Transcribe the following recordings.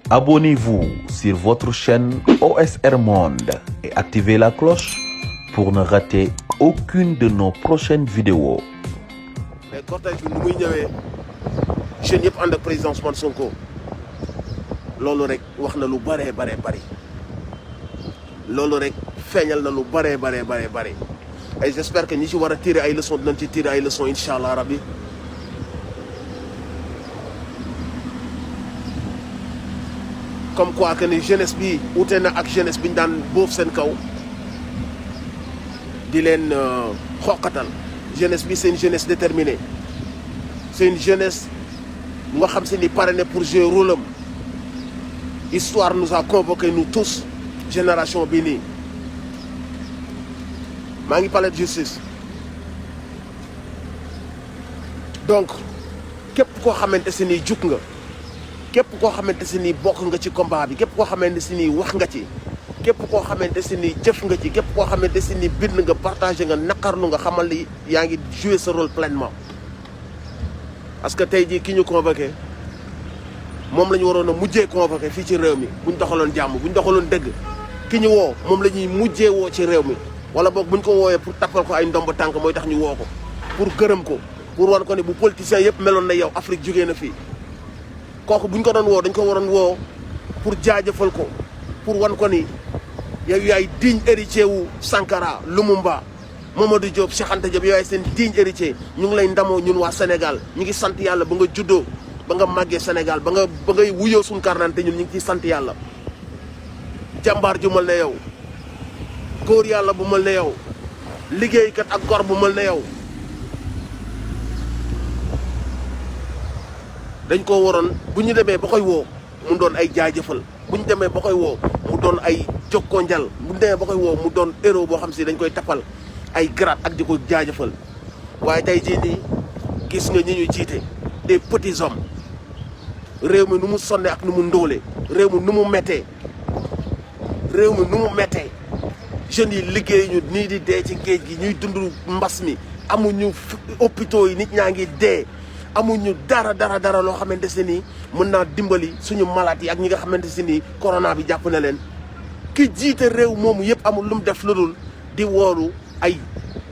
Abonnez-vous sur votre chaîne OSR Monde et activez la cloche pour ne rater aucune de nos prochaines vidéos. mais cortège bi nu muy ñëwee jeunes yëpp ànd ak président Ousmane Sonko loolu rek wax na lu bëree bëri loolu rek feeñal na lu bëree bëri et j'espère que ñi ci war a tirer ay leçons dinañ ci tirer ay leçons incha allah rabbi comme quoi que ni jeunesse bi ute na ak jeunesse bi ñu daan boof seen kaw di leen xoqatal jeunesse bi c'est une jeunesse déterminée c'est une jeunesse nga xam si ni parrainé pour jouer rôle am histoire nous a convoqué nous tous génération bii nii maa ngi palais de justice donc képp koo xamante si ni jug nga képp koo xamante si ni bokk nga ci combat bi képp koo xamante si ni wax nga ci képp koo xamante si ni jëf nga ci képp koo xamante si ni bind nga partagé nga naqarlu nga xamal ni yaa ngi jouer ce rôle pleinement parce que tey jii ki ñu convoqué moom la ñu waroon a mujjee convoqué fii ci réew mi bu ñu doxaloon jàmm bu ñu doxaloon dëgg ki ñu woo moom la ñuy mujjee woo ci réew mi wala boog bu ñu ko woowee pour tappal ko ay ndomb tànk mooy tax ñu woo ko pour gërëm ko pour wan ko ne bu politiciens yëpp meloon na yow Afrique jógee na fii kooku bu ñu ko doon woo dañ ko waroon woo pour jaajëfal ko pour wan ko ni yow yaay digne héritier wu Sankara Lumumba Mamadou Diop Cheikh Anta Diop yow yaay seen digne héritier ñu ngi lay ndamoo ñun waa Sénégal ñu ngi sant yàlla ba nga juddoo ba nga màggee Sénégal ba ngay wuyoo suñu carte d'identité ñun ñu ngi ciy sant yàlla jàmbaar ju mal ne yow góor yàlla bu mal ne yow liggéeykat ak gor bu mal ne yow dañ ko waroon bu ñu demee ba koy woo mu doon ay jaajëfal bu ñu demee ba koy woo mu doon ay jokkoo njal bu ñu demee ba koy woo mu doon héros boo xam si dañ koy tappal ay grade ak di ko jaajëfal waaye tey jii nii gis nga ñi ñuy jiite des petits hommes réew mi nu mu sonne ak nu mu ndóole réew mi nu mu méttee jeunes yi liggéey ñu nii di dee ci géej gi ñuy dund mbas mi amuñu hôpitaux yi nit ñaa ngi dee amuñu dara loo xamante si nii mën naa dimbali suñu malade yi ak ñi nga xamante si nii corona bi jàpp na leen ki jiite réew moomu yëpp amul lu mu def lu dul di woolu ay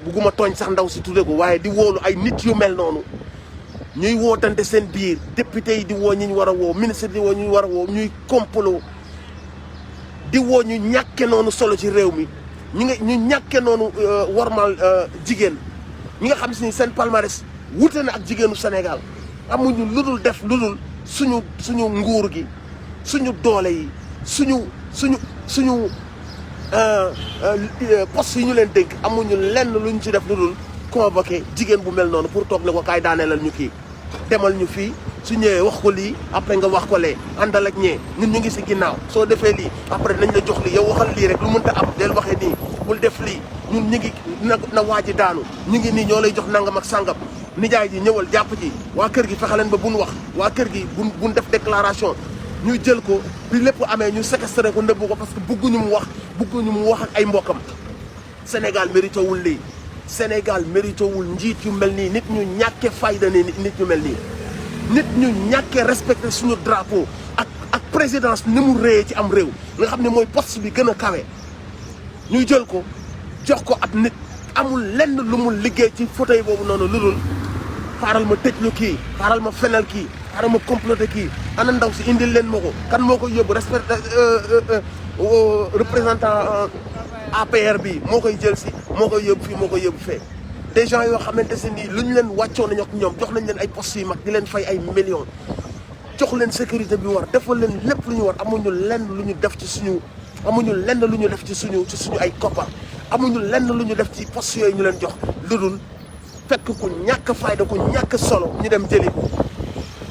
bugguma tooñ sax ndaw si tudde ko waaye di woolu ay nit yu mel noonu ñuy wootante seen biir député yi di woo ñi ñu war a woo ministre di woo ñu war a woo ñuy complot di woo ñu ñàkke noonu solo ci réew mi ñu ñàkke noonu warmal jigéen ñi nga xam si ni seen palmarès wute na ak jigéenu Sénégal amuñu lu dul def lu dul suñu nguur gi suñu doole yi suñu poste yi ñu leen dénk amuñu lenn luñ ci def lu dul convoqué jigéen bu mel noonu pour toog ne ko kaay daaneelal ñu kii demal ñu fii su ñëwee wax ko lii après nga wax ko lee àndal ak ñee ñun ñu ngi si ginnaaw soo defee lii après nañ la jox lii yow waxal lii rek lu mënta am del waxee nii bul def lii ñun ñu ngi na waaji daanu ñu ngi nii ñoo lay jox nangam ak sàngam nijaay ji ñëwal jàpp ci waa kër gi fexe leen ba buñ wax waa kër gi buñ def déclaration ñu jël ko bi lépp amee ñu séquestré ko nëbbu ko parce que bëgguñu mu wax ak ay mbokkam Sénégal mérité wul lii Sénégal mérité wul njiit yu mel nii nit ñu ñàkke fayda ne nit ñu mel nii nit ñu ñàkkee respecté suñu drapeau ak présidence ni mu réyee ci am réew nga xam ne mooy poste bi gën a kawe ñuy jël ko jox ko ab nit amul lenn lu mu liggéey ci fauteuil boobu noonu lu dul xaaral ma tëj lu kii xaaral ma fenal kii xaaral ma comploté kii ana ndaw si indil leen ma ko kan moo koy yóbbu représentant APR bi moo koy jël si moo koy yóbbu fii moo koy yóbbu fee des gens yoo xamante si nii lu ñu leen wàccoo nañu ak ñoom jox nañ leen ay postes yu mag di leen fay ay millions jox leen sécurité bi war defal leen lépp lu ñu war amuñu lenn lu ñu def ci suñu ay koppar amuñu lenn lu ñu def ci postes yooyu ñu leen jox lu dul fekk ku ñàkk fayda ku ñàkk solo ñu dem jëli ko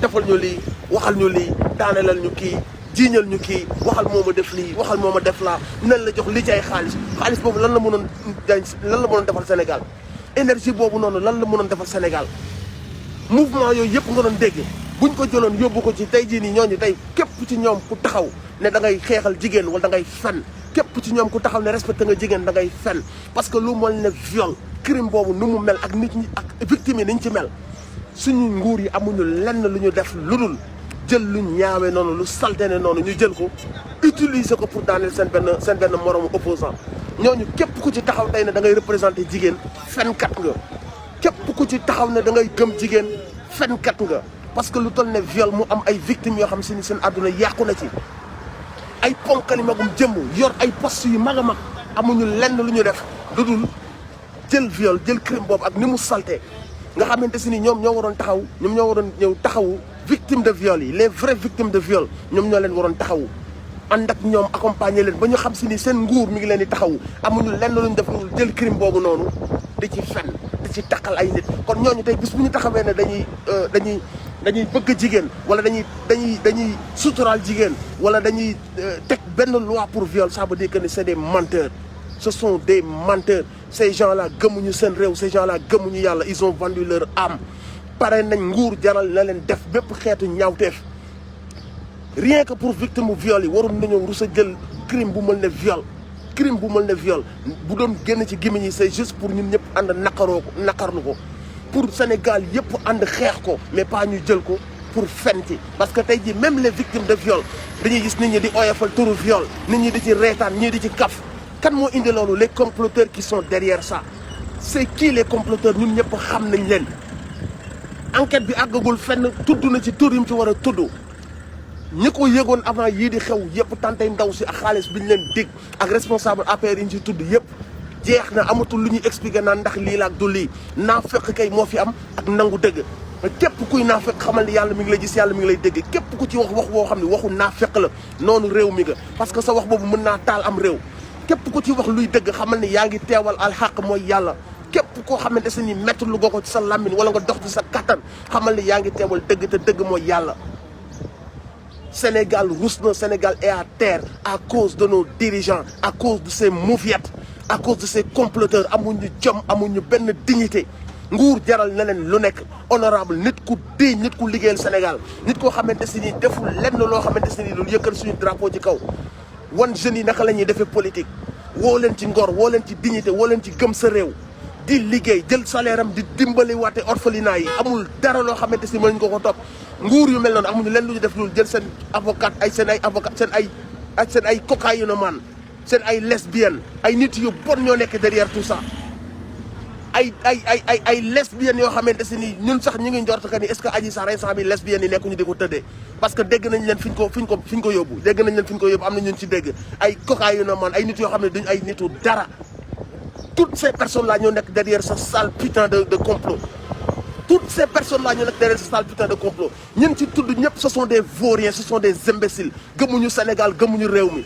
defal ñu lii waxal ñu lii daanelal ñu kii jiiñal ñu kii waxal moo ma def lii waxal moo ma def laa nan la jox li ci ay xaalis boobu lan la mënoon defal Sénégal énergie boobu noonu lan la mënoon defal Sénégal mouvement yooyu yëpp nga doon dégg buñ ko jëloon yóbbu ko ci tey jii nii ñooñu tey képp ci ñoom ku taxaw ne da ngay xeexal jigéen wala da ngay fen képp ci ñoom ku taxaw ne respecté nga jigéen da ngay fen parce que lu mel ne viol crime boobu nu mu mel ak nit ñi ak victime yi niñ ci mel suñu nguur yi amuñu lenn lu ñu def lu dul jël lu ñaawee noonu lu salte ne noonu ñu jël ko utiliser ko pour daaneel seen benn moromu opposant ñooñu képp ku ci taxaw tey ne da ngay représenter jigéen fenkat nga képp ku ci taxaw ne da ngay gëm jigéen fenkat nga parce que lu toll ne viol mu am ay victimes yoo xam si ni seen àdduna yàqu na ci ay ponkali magum jëmm yor ay poste yu mag a mag amuñu lenn lu ñu def lu dul jël viol jël crime boobu ak ni mu salte nga xamante si ni ñoom ñoo waroon taxaw ñoom ñoo waroon ñëw taxawu victimes de viol yi les vraies victimes de viol ñoom ñoo leen waroon taxawu ànd ak ñoom accompagner leen ba ñu xam si ni seen nguur mi ngi leen di taxawu amuñu lenn lu ñu def lu jël crime boobu noonu di ci fen di ci takkal ay nit kon ñooñu tey bis bu ñu taxawee ne dañuy bëgg jigéen wala dañuy suturaal jigéen wala dañuy teg benn loi pour viol ça veut dire que c'est des menteurs ce sont des menteurs ces gens-là gëmuñu seen réew ces gens-là gëmuñu yàlla ils ont vendu leur âme pare nañ nguur jaral na leen def bépp xeetu ñaawteef rien que pour victime bu viol yi waroon nañoo rus a jël crime bu mel ne viol crime bu mel ne viol bu doon génn ci gémmiñ yi c'est juste pour ñun ñëpp ànd naqarlu ko pour Sénégal yëpp ànd xeex ko mais pas ñu jël ko pour fen ci parce que tey jii même les victimes de viol dañuy gis nit ñi di oyofal turu viol nit ñi di ci reetaan ñii di ci kaf kan moo indi loolu les comploteurs qui sont derrière ça c'est qui les comploteurs ñun ñëpp xam nañ leen enquête bi àggagul fenn tudd na ci tur yi mu ci war a tudd ñi ko yëgoon avant yii di xew yëpp tantay ndaw si ak xaalis bi ñu leen dig ak responsable APR yi ñu ci tudd yëpp jeex na amatul lu ñuy expliquer naan ndax lii la ak du lii naa fekk kay moo fi am ak nangu dëgg képp kuy naa fekk xamal ni yàlla mi ngi lay gis yàlla mi ngi lay dégg képp ku ci wax boo xam ne waxu naa fekk la noonu réew mi nga parce que sa wax boobu mën naa taal am réew képp ku ci wax luy dëgg xamal ni yaa ngi teewal alxaq mooy yàlla képp koo xamante se ni métti lu nga ko ci sa làmmiñ wala nga dox ci sa kattan xamal ni yaa ngi teewal dëgg te dëgg mooy yàlla Sénégal rus na Sénégal est à terre à cause de nos dirigeants à cause de ces mauviettes à cause de ces comploteurs amuñu jom amuñu benn dignité nguur jaral na leen lu nekk honorable nit ku digne nit ku liggéeyal Sénégal nit koo xamante si ni deful lenn loo xamante si ni loolu yëkkal suñu drapeau ci kaw wan jeunes yi naka la ñuy defee politique woo leen ci ngor woo leen ci dignité woo leen ci gëm sa réew di liggéey jël salaire am di dimbali waate orphelinat yi amul dara loo xamante si mën nga ko topp nguur yu mel noonu amuñu leen lu ñu def loolu jël seen avocat seen ay cocaïnomane seen ay lesbiennes ay nit yu bon ñoo nekk derrière tout ça ay lesbiennes yoo xamante si ni ñun sax ñu ngi njort que ni est-ce que Adji Sarr instant bi lesbiennes yi nekkuñu di ko tëddee parce que dégg nañ leen fi ñu ko yóbbu dégg nañ leen fi ñu ko yóbbu am na ñun ci dégg ay cocaïnomane ay nit yoo xam ne duñ ay nitu dara toutes ces personnes là ñoo nekk derrière ce sale putain de complot toutes ces personnes là ñoo nekk derrière ce sale putain de complot ñun ci tudd ñëpp ce sont des vauriens ce sont des imbéciles gëmuñu Sénégal gëmuñu réew mi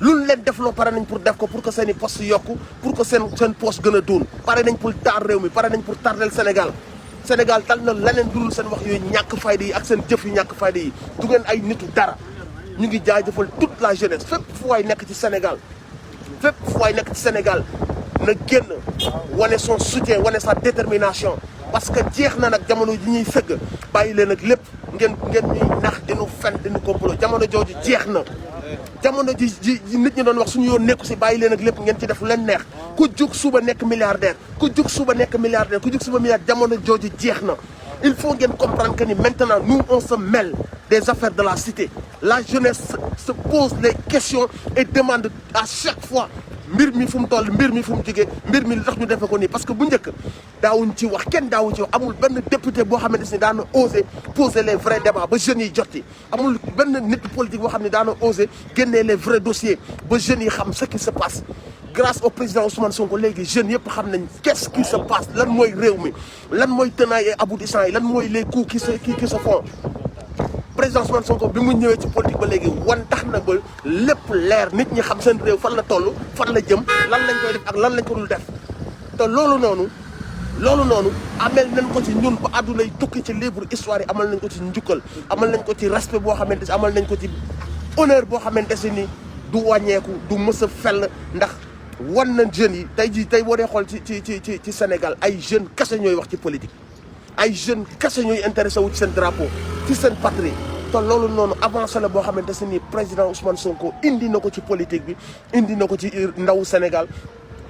luñ leen def loo pare nañ pour def ko pour que seen i poste yokku pour que seen poste gën a duun pare nañ pour taar réew mi pare nañ pour tardel Sénégal tal na leneen dulul seen wax yooyu ñàkk fayda yi ak seen jëf yu ñàkk fayda yi du ngeen ay nitu dara ñu ngi jaajëfal toute la jeunesse fépp fu waay nekk ci Sénégal na génn wane son soutien wane sa détermination parce que jeex na nag jamono ji ñuy sëgg bàyyi leen ak lépp ngeen ñuy nax dinu fen dinu complot jamono jooju jeex na jamono ji nit ñi doon wax suñu yoon nekku si bàyyi leen ak lépp ngeen ci def lu leen neex ku jug suba nekk milliardaire ku jug suba milliardaire jamono jooju jeex na il faut ngeen comprendre que ni maintenant nous on se mêle des affaires de la cité la jeunesse se pose les questions et demande à chaque fois mbir mi fu mu toll mbir mi fu mu jógee mbir mi li tax ñu defe ko nii parce que bu njëkk daawuñ ci wax kenn daawuñ ci wax amul benn député boo xamante ni daana osé poser les vrais débats ba jeunes yi jotti amul benn nit politique boo xam ne daana osé génnee les vrais dossiers ba jeunes yi xam ce qui se passe grâce au président Ousmane Sonko léegi jeunes yëpp xam nañ qu'est-ce qui se passe lan mooy réew mi lan mooy tenants et aboutissants yi lan mooy les coups qui se font président Ousmane Sonko bi mu ñëwee ci politique ba léegi wan tax na ba lépp leer nit ñi xam seen réew fan la toll fan la jëm lan lañ koy def ak lan lañ ko dul def te loolu noonu amel nañ ko ci ñun ba àdduna yi tukki ci livre histoire yi amal nañ ko ci njukkal amal nañ ko ci respect boo xamante si amal nañ ko ci honneur boo xamante si ni du wàññeeku du mës a fell ndax wan na jeunes yi tey boo dee xool ci Sénégal ay jeunes kese ñooy wax ci politique ay jeunes kese ñooy intéressé wu ci seen drapeau ci seen patrie te loolu noonu avancé la boo xamante ne ni président Ousmane Sonko indi na ko ci politique bi indi na ko ci ndawu Sénégal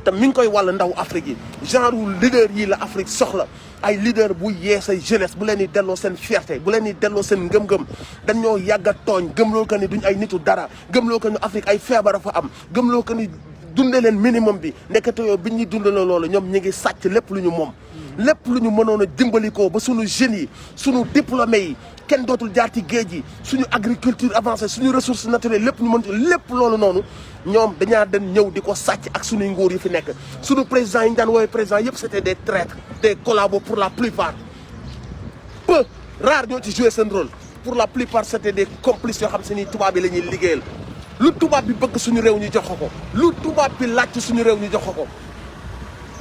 te mi ngi koy wàll ndaw Afrique yi genre leader yi la Afrique soxla ay leader bu yee say jeunesse bu leen di delloo seen fierté bu leen di delloo seen ngëm-ngëm dañoo yàgg a tooñ gëmloo ko ni duñ ay nitu dara gëmloo ko ni Afrique ay feebar fa am gëmloo ko ni dunde leen minimum bi nekkate yoo bi ñuy dundaloo loolu ñoom ñu ngi sàcc lépp lu ñu moom lépp lu ñu mënoon a dimbalikoo ba suñu jeunes yi suñu diplômé yi kenn dootul jaar ci géej gi suñu agriculture avancée suñu ressources naturelles lépp ñu mën lépp loolu noonu ñoom dañaa den ñëw di ko sàcc ak suñuy nguur yi fi nekk suñu président yi ñu daan woowee président yëpp c'était des traîtres des collabos pour la plupart peu rare ñoo ci joué seen rôle pour la plupart c'était des complices yoo xam se ni tubaab bi la ñuy liggéeyal lu tubaab bi bëgg suñu réew ñu jox ko lu tubaab bi laaj suñu réew ñu jox ko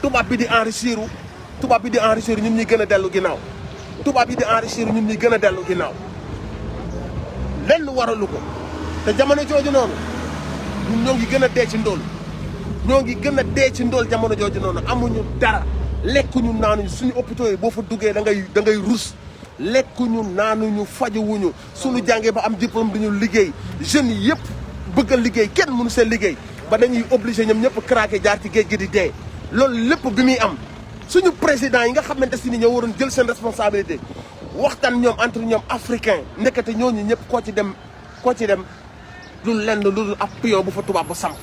tubaab bi di enrichir tubaab bi di enrichir ñun ñuy gën a dellu ginnaaw tubaab bi di enrichir ñun ñuy gën a dellu ginnaaw lenn waralu ko te jamono jooju noonu ñun ñoo ngi gën a dee ci ndóol ñoo ngi gën a dee ci ndóol jamono jooju noonu amuñu dara lekkuñu naanuñu suñu hôpitaux yi boo fa duggee da ngay rus lekkuñu naanuñu fajuwuñu suñu jàngee ba am diplôme duñu liggéey jeunes yi yëpp bëgg a liggéey kenn mënu seen liggéey ba dañuy obligé ñoom ñëpp craqué jaar ci géej gi di dee loolu lépp bi muy am suñu président yi nga xamante si ni ñoo waroon jël seen responsabilité waxtaan ñoom entre ñoom africain nekkate ñooñu ñëpp koo ci dem lu lenn lu dul ab pion bu fa tubaab ba samp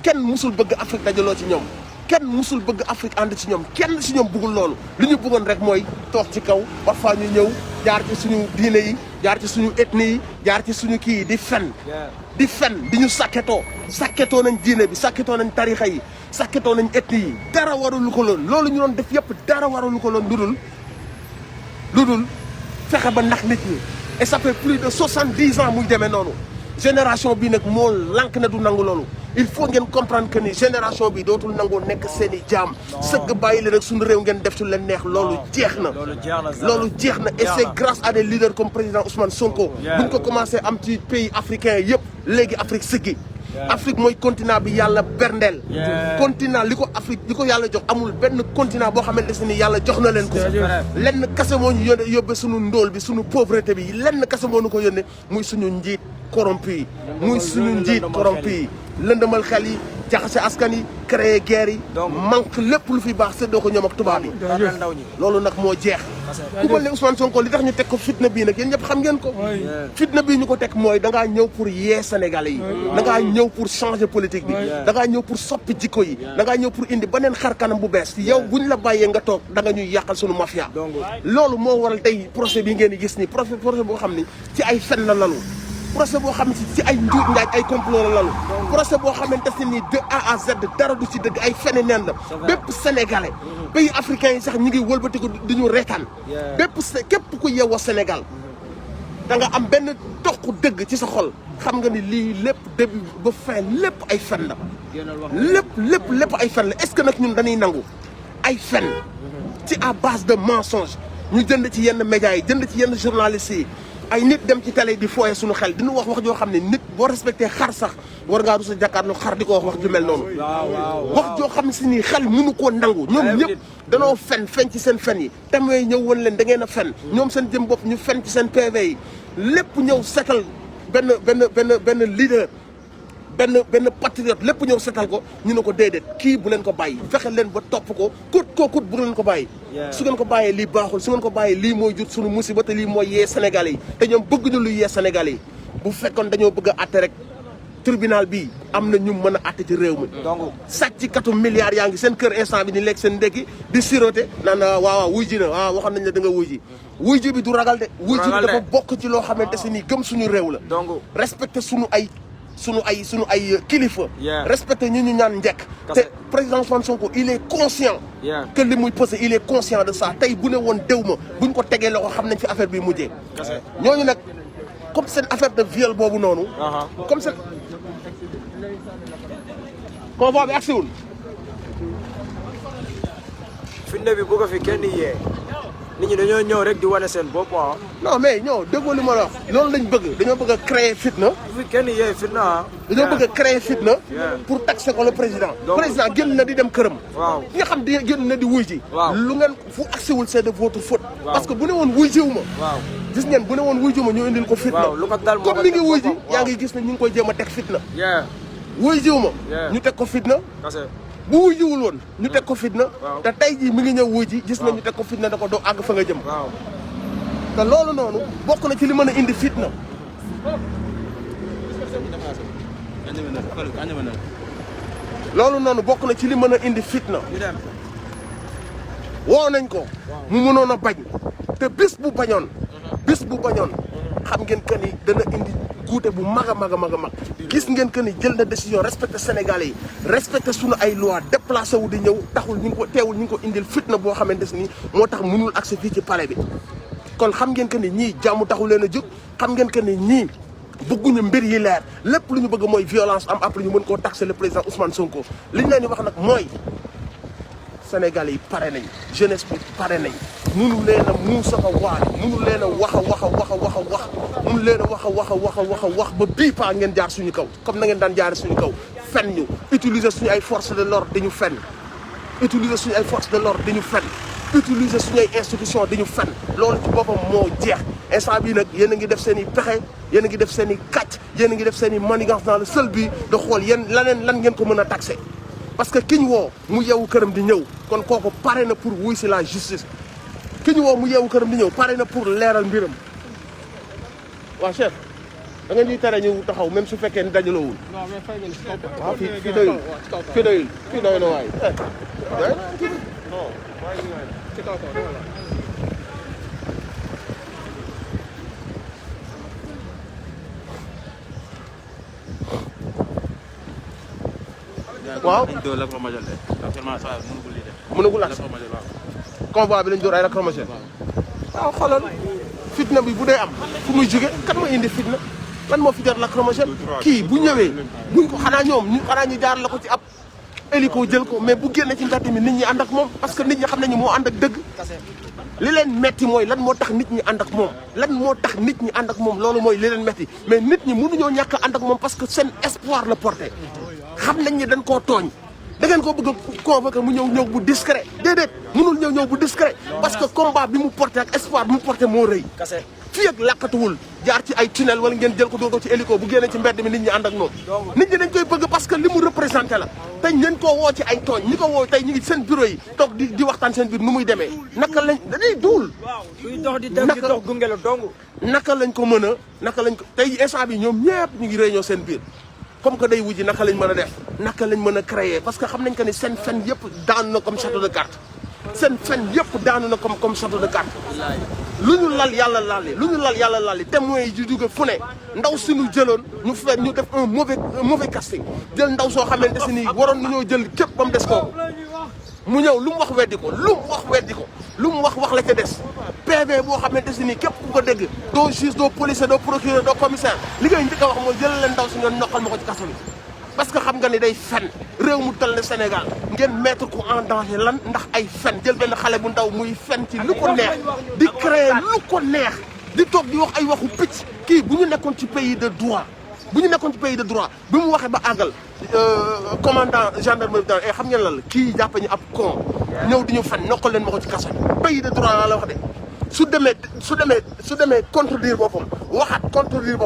kenn musul bëgg Afrique dajaloo ci ñoom kenn musul bëgg Afrique ànd ci ñoom kenn si ñoom bëggul loolu li ñu bëggoon rek mooy toog ci kaw parfois ñu ñëw jaar ci suñu diine yi jaar ci suñu ethnie yi jaar ci suñu kii yi di fen di ñu sàkketoo nañ diine bi sàkketoo nañ tarixa yi sàkketoo nañ ethnie yi dara warulu ko loon loolu ñu doon def yëpp dara warulu ko loon lu dul fexe ba nax nit ñi et ça fait plus de 70 ans muy demee noonu génération bi nag moo lànk na du nangu loolu il faut ngeen comprendre que ni génération bi dootul nangoo nekk seen i jaam sëgg bàyyi leen rek suñu réew ngeen def ci leen neex loolu jeex na loolu jeex na et c'est grâce à des leaders comme président Ousmane Sonko buñ ko commencé am ci pays africain yëpp léegi Afrique sëggi Afrique mooy continent bi yàlla berndeel continent li ko Afrique li ko yàlla jox amul benn continent boo xamante ne ni yàlla jox na leen ko lenn kase moo ñu yóbbe suñu ndóol bi suñu pauvreté bi lenn kase moo ñu ko yónnee muy suñu njiit corrompu yi muy suñu njiit corrompu yi lëndëmal xel yi jaxase askan yi créer guerre yi manque lépp lu fi baax séddoo ko ñoom ak tubaab yi loolu nag moo jeex ku mel ne Ousmane Sonko li tax ñu teg ko fitna bii nag yéen ñëpp xam ngeen ko fitna bii ñu ko teg mooy da ngaa ñëw pour yee Sénégalais yi da ngaa ñëw pour changer politique bi da ngaa ñëw pour soppi jikko yi da ngaa ñëw pour indi beneen xar kanam bu bees yow buñ la bàyyee nga toog da nga ñuy yàqal suñu mafia loolu moo waral tey procès bi ngeen di gis ni procès boo xam ni ci ay fen la lalu procès boo xam ne ci ay njuuj njaaj ay complot la lalu procès boo xamante ne ni de A à Z dara du ci dëgg ay fene neen la bépp sénégalais pays africains yi sax ñu ngi wëlbatiku di ñu reetaan képp ku yeewoo Sénégal da nga am benn toq dëgg ci sa xol xam nga ni lii lépp début ba fin lépp ay fen la lépp ay fen la est-ce que nag ñun dañuy nangu ay fen ci à base de mensonge ñu jënd ci yenn médias yi jënd ci yenn journalistes yi ay nit dem ci télé di fooye suñu xel dinu wax joo xam ne nit boo respecté xar sax war ngaa rus a jàkkaarloo xar di ko wax ju mel noonu wax joo xam si ni xel mënu koo nangu ñoom ñëpp danoo fen ci seen fen yi tamit ñëw woon leen da ngeen a fen ñoom seen jëm bopp ñu fen ci seen PV yi lépp ñëw setal benn leader benn patriote lépp ñëw setal ko ñu ne ko déedéet kii bu leen ko bàyyi fexe leen ba topp ko kut bu leen ko bàyyi su ngeen ko bàyyee lii baaxul su ngeen ko bàyyee lii mooy jut suñu musiba te lii mooy yee Sénégalais yi te ñoom bëgg ñu luy yee Sénégalais yi bu fekkoon dañoo bëgg a àtte rek tribunal bii am na ñu mën a àtte ci réew mi donc sàcc katu milliards yaa ngi seen kër instant bi ni lekk seen ndekki di siroté naan waaw wuy ji na waaw waxoon nañ la da nga wuy ji bi du ragal de wuy ji bi dafa bokk ci loo xamante si nii gëm suñu réew la donc respecté suñu ay kilifa respecté ñu ñaan njëkk te président Ousmane Sonko il est conscient que li muy posé il est conscient de ça tey bu ne woon déw ma buñ ko tegee loxo xam nañ fi affaire bi mujjee ñooñu nag comme seen affaire de viol boobu noonu comme seen convoi bi agsiwul fitna bi bu ko fi kenn yee nit ñi dañoo ñëw rek di wane seen bopp non mais ñoo déggoo li ma la wax loolu lañ bëgg dañoo bëgg a créer fitna bu fi kenn yee fitna dañoo bëgg a créer fitna pour taxer ko le président président génn na di dem këram nga xam di génn na di wuy ji lu ngeen fu agsiwul c'est de votre faute parce que bu ne woon wuy jiw ma gis ngeen bu ne woon wuy jiw ma ñu indil ko fitna comme mi ngi wuy ji yaa ngi gis ne ñu ngi koy jéem a teg fitna wuy jiw ma ñu teg ko fitna bu wujuwul woon ñu teg ko fitna te tey jii mi ngi ñëw wuy ji gis na ñu teg ko fitna da ko doo àgg fa nga jëm te loolu noonu bokk na ci li mën a indi fitna loolu noonu bokk na ci li mën a indi fitna woo nañ ko mu mënoon a bañ te bis bu bañoon xam ngeen que ni dana indi guute bu mag a mag a mag a mag gis ngeen que ni jël na décision respecté Sénégalais yi respecté sunu ay loi déplacé wu di ñëw taxul ñu ngi ko teewul ñu ngi ko indil fitna boo xamante ni moo tax mënul accès fii ci palais bi kon xam ngeen que ni ñii jàmm taxul leen a jóg xam ngeen que ni ñii bëgguñu mbir yi leer lépp lu ñu bëgg mooy violence am après ñu mën koo taxé le président Ousmane Sonko li ñu leen di wax nag mooy Sénégalais yi pare nañ jeunesse bi pare nañ munu leen a muusa a waale munu leen a wax munu leen a wax ba bii paa ngeen jaar suñu kaw comme na ngeen daan jaare suñu kaw fen ñu utiliser suñu ay force de l'ordre dañu fen utiliser suñu ay force de l'ordre dañu fen utiliser suñu ay institution dañu fen loolu ci boppam moo jeex instant bii nag yéen a ngi def seen i pexe yéen a ngi def seen i kàcc yéen a ngi def seen i manigance dans le seul but de xool yéen lan ngeen ko mën a taxé parce que ki ñu woo mu yeewu këram di ñëw kon kooku pare na pour wuy si la justice ki ñu woo mu yeewu këram di ñëw pare na pour leeral mbiram waaw chef da nga ñuy tere ñu taxaw même su fekkee ni dajaloowul waaw fii doyul fii doy na waay waaw mënagul ak convoi bi lañ door ay lacrymogène waaw xoolal fitna bi bu dee am fu muy jóge kan moo indi fitna lan moo fi jar lacrymogène kii bu ñëwee buñ ko xanaa ñu jaar la ko ci ab hélico jël ko mais bu génne ci mbedd mi nit ñi ànd ak moom parce que nit ñi xam nañu moo ànd ak dëgg li leen metti mooy lan moo tax nit ñi ànd ak moom loolu mooy li leen metti mais nit ñi mënuñoo ñàkk a ànd ak moom parce que seen espoir la porté xam nañ ni dañ koo tooñ da ngeen ko bëgg a convoquer mu ñëw bu discret déedéet mënul ñëw bu discret parce que combat bi mu porté ak espoir bi mu porté moo rëy fii ak làkkatuwul jaar ci ay tunnel wala ngeen jël ko doo ci hélico bu génnee ci mbedd mi nit ñi ànd ak moom nit ñi dañ koy bëgg parce que li mu représenté la tey ngeen koo woo ci ay tooñ ñi ko woo tey ñu ngi seen bureau yi toog di waxtaan seen biir nu muy demee naka lañ dañuy duul naka lañ ko tey instant bi ñoom ñëpp ñu ngi réunion seen biir comme que day wujji naka lañ mën a def naka lañ mën a créer parce que xam nañ que ni seen fen yëpp daanu na comme château de cartes château de cartes lu ñu lal yàlla lalli témoins yi di jóge fu ne ndaw si ñu jëloon ñu def un mauvais casting jël ndaw soo xamante si nii waroon nañoo jël képp ba mu des kooku mu ñëw lu mu wax weddi ko lu mu wax la ca des PV boo xamante si nii képp ku ko dégg doo juge doo policier doo procureur doo commissaire li ngay njëkk a wax mooy jëlal leen ndaw si ngeen noqal ma ko ci kaso bi parce que xam nga ni day fen réew mu tal ne Sénégal ngeen mettre ko en danger lan ndax ay fen jël benn xale bu ndaw muy fen ci lu ko neex di créer lu ko neex di toog di wax ay waxu picc kii bu ñu nekkoon ci pays de droit bi mu waxee ba àggal commandant gendarmerie bi daal xam ngeen lan la kii jàppe ñu ab con ñëw di ñu fen noqal leen ma ko ci kaso bi pays de droit laa la wax de su demee contredire boppam waxaat contredire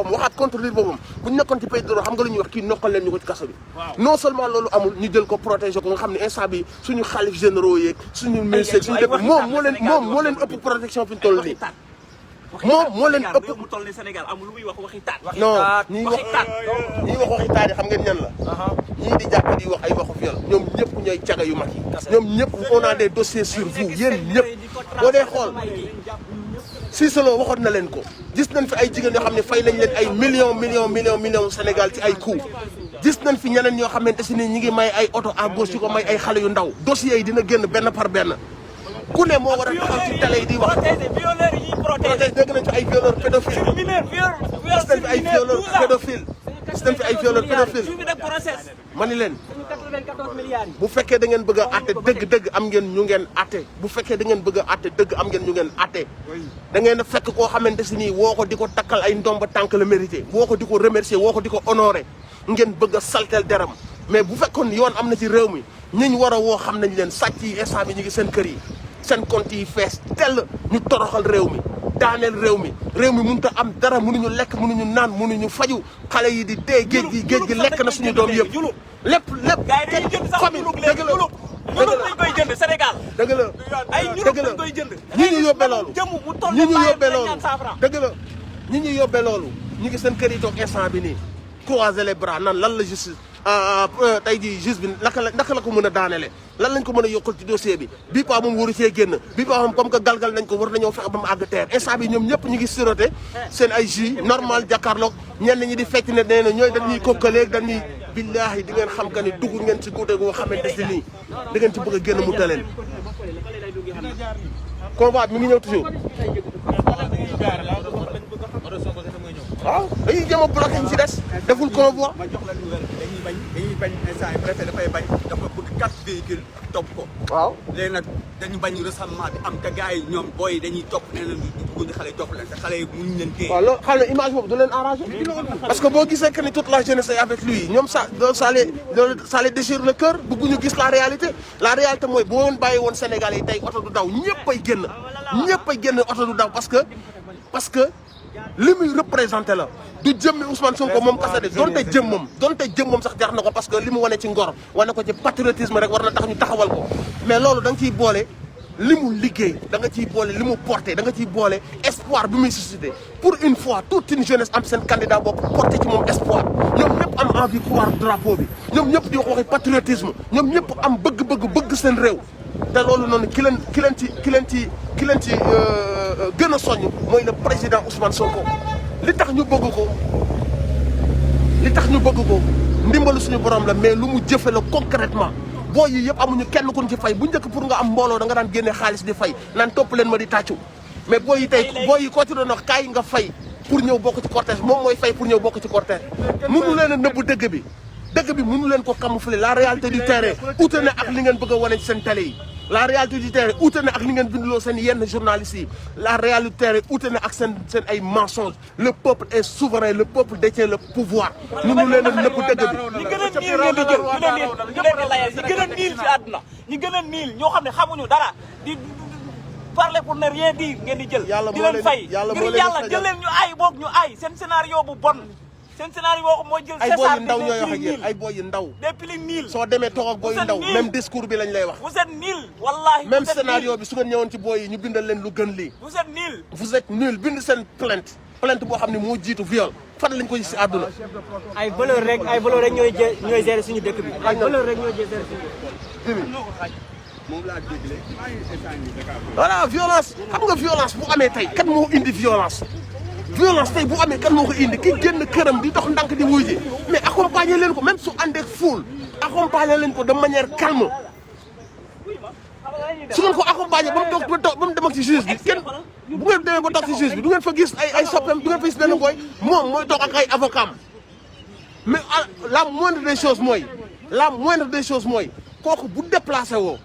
boppam bu ñu nekkoon ci pays de droit xam nga lu ñuy wax kii noqal leen ñu ko ci kaso bi non seulement loolu amul ñu jël ko protéger ko nga xam ne instant bi suñu xalif généraux yeeg suñu ministère suñu dëkk moom moo leen ëpp protection fi ñu toll nii moom moo leen ëpp mu toll ni Sénégal amul lu muy wax waxi taat non ñii wax waxi taat yi xam ngeen ñan la ñii di jàpp di wax ay waxu viol ñoom ñëpp ñooy caga yu mag yi ñoom ñëpp on a des dossiers sur vous yéen ñëpp boo dee xool Cissé Lo waxoon na leen ko gis nañ fi ay jigéen yoo xam ne fay nañ leen ay millions Sénégal ci ay coups gis nañ fi ñeneen ñoo xamante si ni ñi ngi may ay oto à gauche yu ko may ay xale yu ndaw dossiers yi dina génn benn par benn ku ne moo war a taxaw ci télé yi di wax protégé dégg nañ fi ay violeurs pédophiles gis nañ fi ay violeurs pédophiles ma ni leen bu fekkee da ngeen bëgg a àtte dëgg am ngeen ñu ngeen àtte bu fekkee da ngeen bëgg a àtte dëgg am ngeen ñu ngeen àtte da ngeen a fekk koo xamante si nii woo ko di ko takkal ay ndomba tànk la mérité woo ko di ko remercier woo ko di ko honoré ngeen bëgg a saltel deram mais bu fekkoon yoon am na ci réew mi ñiñ war a woo xam nañ leen sàcc yi instant bi ñu ngi seen kër yi seen compte yi fees tell ñu toroxal réew mi daaneel réew mi mënut a am dara mënuñu lekk mënuñu naan mënuñu faju xale yi di dee géej gi lekk na suñu doom yëpp lépp gars yi dañuy jënd sax ñuluk léegi ñuluk dañ koy jënd Sénégal dëgg la ay ñuluk dañ koy jënd ñi ñu yóbbee loolu jëmm mu toll ñi ñu yóbbee loolu 50 francs dëgg la ñi ñu yóbbee loolu ñu ngi seen kër yi toog instant bi nii croiser les bras nan lan la justice tey jii juge bi naka la ko mën a daanele lan lañ ko mën a yokkal ci dossier bi bii pa moom waru cee génn bii pa moom comme que galgal nañ ko war nañoo fexe ba mu àgg terre instant bi ñoom ñëpp ñu ngi siroté seen ay jus normal jàkkaarloog ñenn ñi di fecc ne nee na ñooy dañuy kokkaleeg dañuy billaahi di ngeen xam que ni dugg ngeen ci guute goo xamante si nii da ngeen ci bëgg a génn mu taleen convoi bi mi ngi ñëw toujours waaw dañuy jéem a bloqué ñu ci des deful convoi dañuy bañ instant yi préfet dafay bañ dafa bëgg 4 véhicules topp ko. waaw léegi nag dañu bañ rassemblement bi am te gars yi ñoom booy dañuy topp nee nañ bëgguñu xale yi topp leen te xale yi muñ leen téye. waaw loolu xam ne image boobu du leen arrangé parce que boo gisee que ni toute la jeunesse est avec lui ñoom ça les déchire le cœur bëgguñu gis la réalité mooy boo woon bàyyi woon Sénégal yi tey oto du daw ñëpp ay génn oto du daw parce que li muy représenté la du jëmmi Ousmane Sonko moom kese de donte jëmmam sax jar na ko parce que li mu wane ci ngor wane ko ci patriotisme rek war na tax ñu taxawal ko mais loolu da nga ciy boole li mu liggéey da nga ciy boole li mu porté da nga ciy boole espoir bi muy suscité pour une fois toute une jeunesse am seen candidat bopp porté ci moom espoir ñoom ñëpp am envie courir drapeau bi ñoom ñëpp di wax waxi patriotisme ñoom ñëpp am bëgg seen réew te loolu noonu ki leen ci gën a soññ mooy le président Ousmane Sonko li tax ñu bëgg ko ndimbalu suñu borom la mais lu mu jëfe la concrètement boo yi yëpp amuñu kenn kun ci fay bu njëkk pour nga am mbooloo da nga daan génne xaalis di fay naan topp leen ma di tàccu mais boo yi tey boo yi koo ci doon wax kaay nga fay pour ñëw bokk ci cortège moom mooy fay pour ñëw bokk ci cortège mënu leen a nëbb dëgg bi mënu leen ko camoufler la réalité du terrain ute na ak li ngeen bëgg a wane ci seen télé yi la réalité du terrain ute na ak li ngeen binduloo seen yenn journalistes yi la réalité du terrain ute na ak seen ay mensonges le peuple est souverain le peuple détient le pouvoir mënu leen a nëbb dëgg bi ñi gën a niil ngeen di jël ñu leen di layal ñi gën a niil ci àdduna ñi gën a niil ñoo xam ne xamuñu dara di parler pour ne rien dire ngeen di jël di leen fay ngir yàlla jël leen ñu ay boog ñu ay seen scénario bu bon seen scénario boo ko mooy jël ay boy yu ndaw ñooy wax ak yéen ay boy yu ndaw depuis niil soo demee toog ak boy yu ndaw même discours bi lañ lay wax vous êtes nul wallahi même scénario bi su ngeen ñëwoon ci boy yi ñu bindal leen lu gën lii vous êtes nul bind seen plainte boo xam ne moo jiitu viol fan lañ ko gis si àdduna ay valeur rek ñooy gérer suñu dëkk bi ay valeur rek ñooy gérer suñu dëkk moom laa dégle voilà violence xam nga violence bu amee tey kat moo indi violence tey bu amee kan moo ko indi ki génn këram di dox ndànk di wuy ji mais accompagner leen ko même su àndeek foule accompagner leen ko de manière calme su ngeen ko accompagner ba mu dem ak ci juge bi kenn bu ngeen demee ba toog ci juge bi du ngeen fa gis ay soppeem du ngeen fa gis benn booy moom mooy toog ak ay avocat mais la moindre des choses mooy kooku bu déplacé woo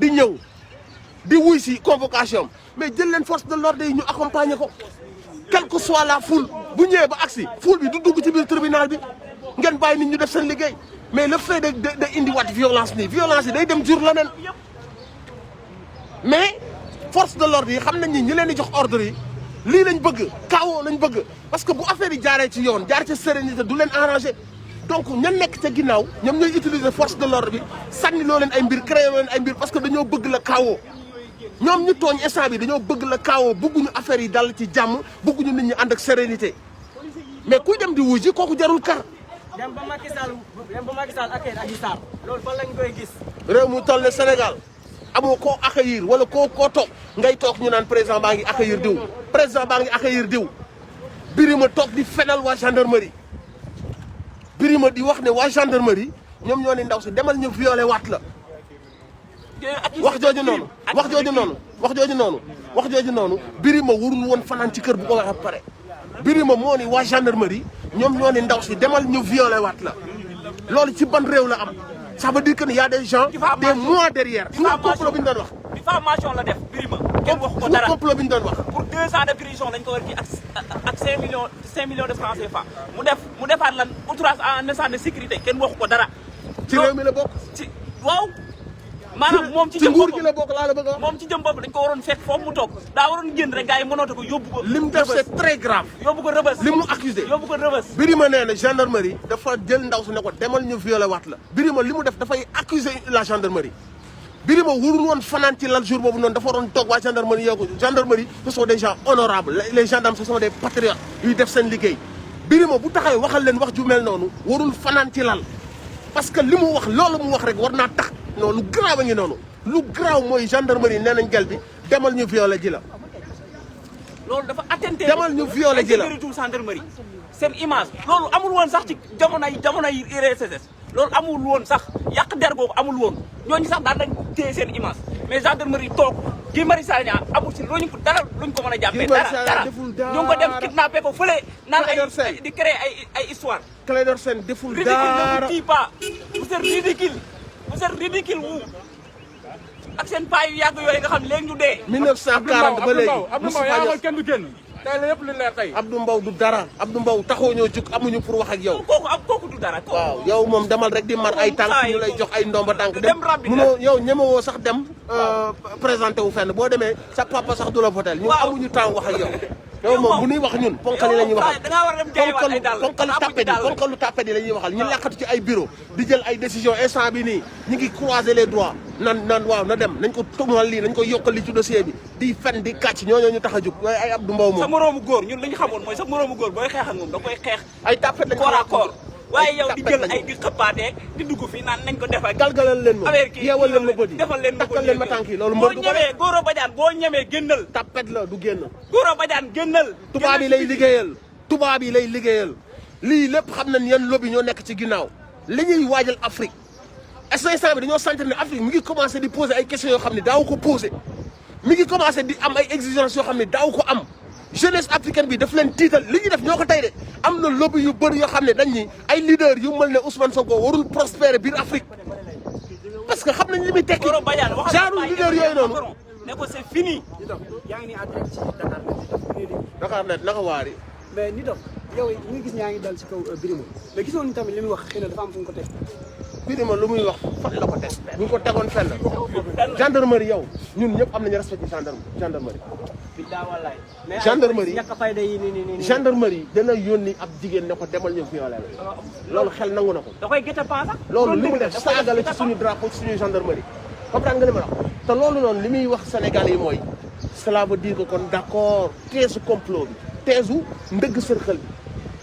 di ñëw di wuy si convocation mais jël leen force de l'ordre yi ñu accompagner ko quelle que soit la foule bu ñëwee ba agsi foule bi du dugg ci biir tribunal bi ngeen bàyyi nit ñu def seen liggéey mais le fait de indiwaat violence nii violence yi day dem jur leneen mais force de l'ordre yi xam nañ ni ñi leen di jox ordre yi lii lañ bëgg kaawoo lañ bëgg parce que bu affaire yi jaaree ci yoon jaar ci sérénité du leen arrangé donc ña nekk ca ginnaaw ñoom ñooy utiliser force de l'ordre bi sànni loo leen ay mbir créé loo leen ay mbir parce que dañoo bëgg la kaawoo ñoom ñu tooñ instant bi dañoo bëgg la kaawoo bëgguñu affaire yi dal ci jàmm bëgguñu nit ñi ànd ak sérénité mais kuy dem di wuy ji kooku jarul kar. dem ba Macky Sall ak Adji Sarr loolu fan lañ koy gis. réew mu toll ne Sénégal amoo koo accueillir wala koo toog ngay toog ñu naan président baa ngi accueillir diw président baa ngi accueillir diw Birima toog di fenal waa gendarmerie Birima di wax ne waa gendarmerie ñoom ñoo ne ndaw si demal ñu violé waat la. wax jooju noonu Birima warul woon fanaan ci kër bu ko waxee ba pare Birima moo ni waa gendarmerie ñoom ñoo ni ndaw si demal ñu violé waat la loolu ci ban réew la am ça veut dire que y a des gens des mois derrière. nga complot bi ñu doon wax. diffamation la def Birima kenn waxu ko dara complot bi ñu doon wax. pour 2 ans de prison lañ ko war ci ak 5 millions de francs CFA mu defaat lan outrage en état de sécurité kenn waxu ko dara. ci réew mi la bokk. waaw. maanaam moom ci jëm nguur gi la bokk laa la bëgg a wax. moom ci jëm bopp dañ ko waroon fekk foofu mu toog daa waroon génn rek gars yi mënoote ko yóbbu ko. lim def c'est très grave. yóbbu ko rëbës. li mu accusé yóbbu ko rëbës. Birima nee na gendarmerie dafa jël ndaw si ne ko demal ñu violé waat la. Birima li mu def dafay accuser la gendarmerie. Birima warul woon fanaan ci lal jour boobu noonu dafa waroon toog waa gendarmerie yow ko gendarmerie ce sont des gens honorables les gendarmes ce sont des patriotes yuy def seen liggéey. Birima bu taxawee waxal leen wax ju mel noonu warul fanaan ci lal parce que li mu wax loolu mu wax rek war naa tax non lu grave a ngi noonu lu grave mooy gendarmerie nee nañ gel bi demal ñu violé ji la. loolu dafa attenté demal ñu violé ji la sécurité gendarmerie seen image loolu amul woon sax ci jamonoy RSS loolu amul woon sax yàq der googu amul woon ñooñu sax daan nañ téye seen image mais gendarmerie toog Guy Marius Sagna amul si luñ ko dara luñ ko mën a jàppee dara ñu ngi ko dem kidnappé ko fële naan ay di créer ay histoire Clédor Sène deful ridicule dara ne vous tue pas vous êtes ridicule wu ak seen paa yu yàgg yooyu nga xam léegi ñu dee 1940 ba léegi Abdou Mbow yaa xool kenn du génn tey la yëpp li leer tey Abdou Mbow du dara Abdou Mbow taxoo ñoo jug amuñu pour wax ak yow. kooku du dara waaw yow moom demal rek di mar ay tànk ñu lay jox ay ndomba tànk dem rabbi munoo yow ñemewoo sax dem présenté wu fenn boo demee sa papa sax du la votel ñun amuñu temps wax ak yow yow moom bu ñuy wax ñun ponkali la ñuy waxal dangaa war a dem jaay ay dàll ponkalu tapet yi la ñuy waxal ñu làqatu ci ay bureau di jël ay décision instant bi nii ñu ngi croiser les doigts nan waaw na dem nañ ko tumal lii nañ ko yokkal li ci dossier bi di fen di kàcc ñooñoo ñu tax a jóg waaye ay Abdou Mbow moom sa moroomu góor ñun li ñu xamoon mooy sa moroomu góor booy xeex ak moom da koy xeex ay tapet lañ corps à corps waaye yow di jël ay di xëppaatee di dugg fii naan nañ ko def ak galgalal leen ma yeewal leen ma bët yi defal leen ma takkal leen ma tànk yi loolu mbër du ko ñemee Goro Badiane boo ñemee génnal tapet la du génn Goro Badiane génnal tubaab yi lay liggéeyal tubaab yi lay liggéeyal lii lépp xam nañ yan lobby ñoo nekk ci ginnaaw li ñuy waajal Afrique instant bi dañoo sentir ne Afrique mi ngi commencé di poser ay questions yoo xam ne daaw ko poser mi ngi commencé di am ay exigences yoo xam ne daaw ko am jeunesse africaine bi daf leen tiital li ñuy def ñoo ko tey de am na lobby yu bëri yoo xam ne dañ ni ay leader yu mel ne Ousmane Sonko warul prospérer biir Afrique parce que xam nañ li muy tekki genre leader yooyu noonu ne ko c'est fini yaa ngi nii en direct ci Dakar Net naka waari mais ni dox yow ñu ngi gis ñaa ngi dal ci kaw Birima mais gisoon ni tamit li muy wax xëy na dafa am fu ñu ko teg Birima lu muy wax fan la ko teg bu ñu ko tegoon fenn gendarmerie yow ñun ñëpp am nañu respect ci gendarmerie gendarmerie ñàkk fayda yi nii gendarmerie dana yónni ab jigéen ne ko demal ñu violé la loolu xel nangu na ko da koy gëte pas sax loolu li mu def saaga la ci suñu drapeau ci suñu gendarmerie comprendre nga li ma la wax te loolu noonu li muy wax Sénégal yi mooy cela veut dire que kon d'accord teesu complot bi teesu ndëgg sërxël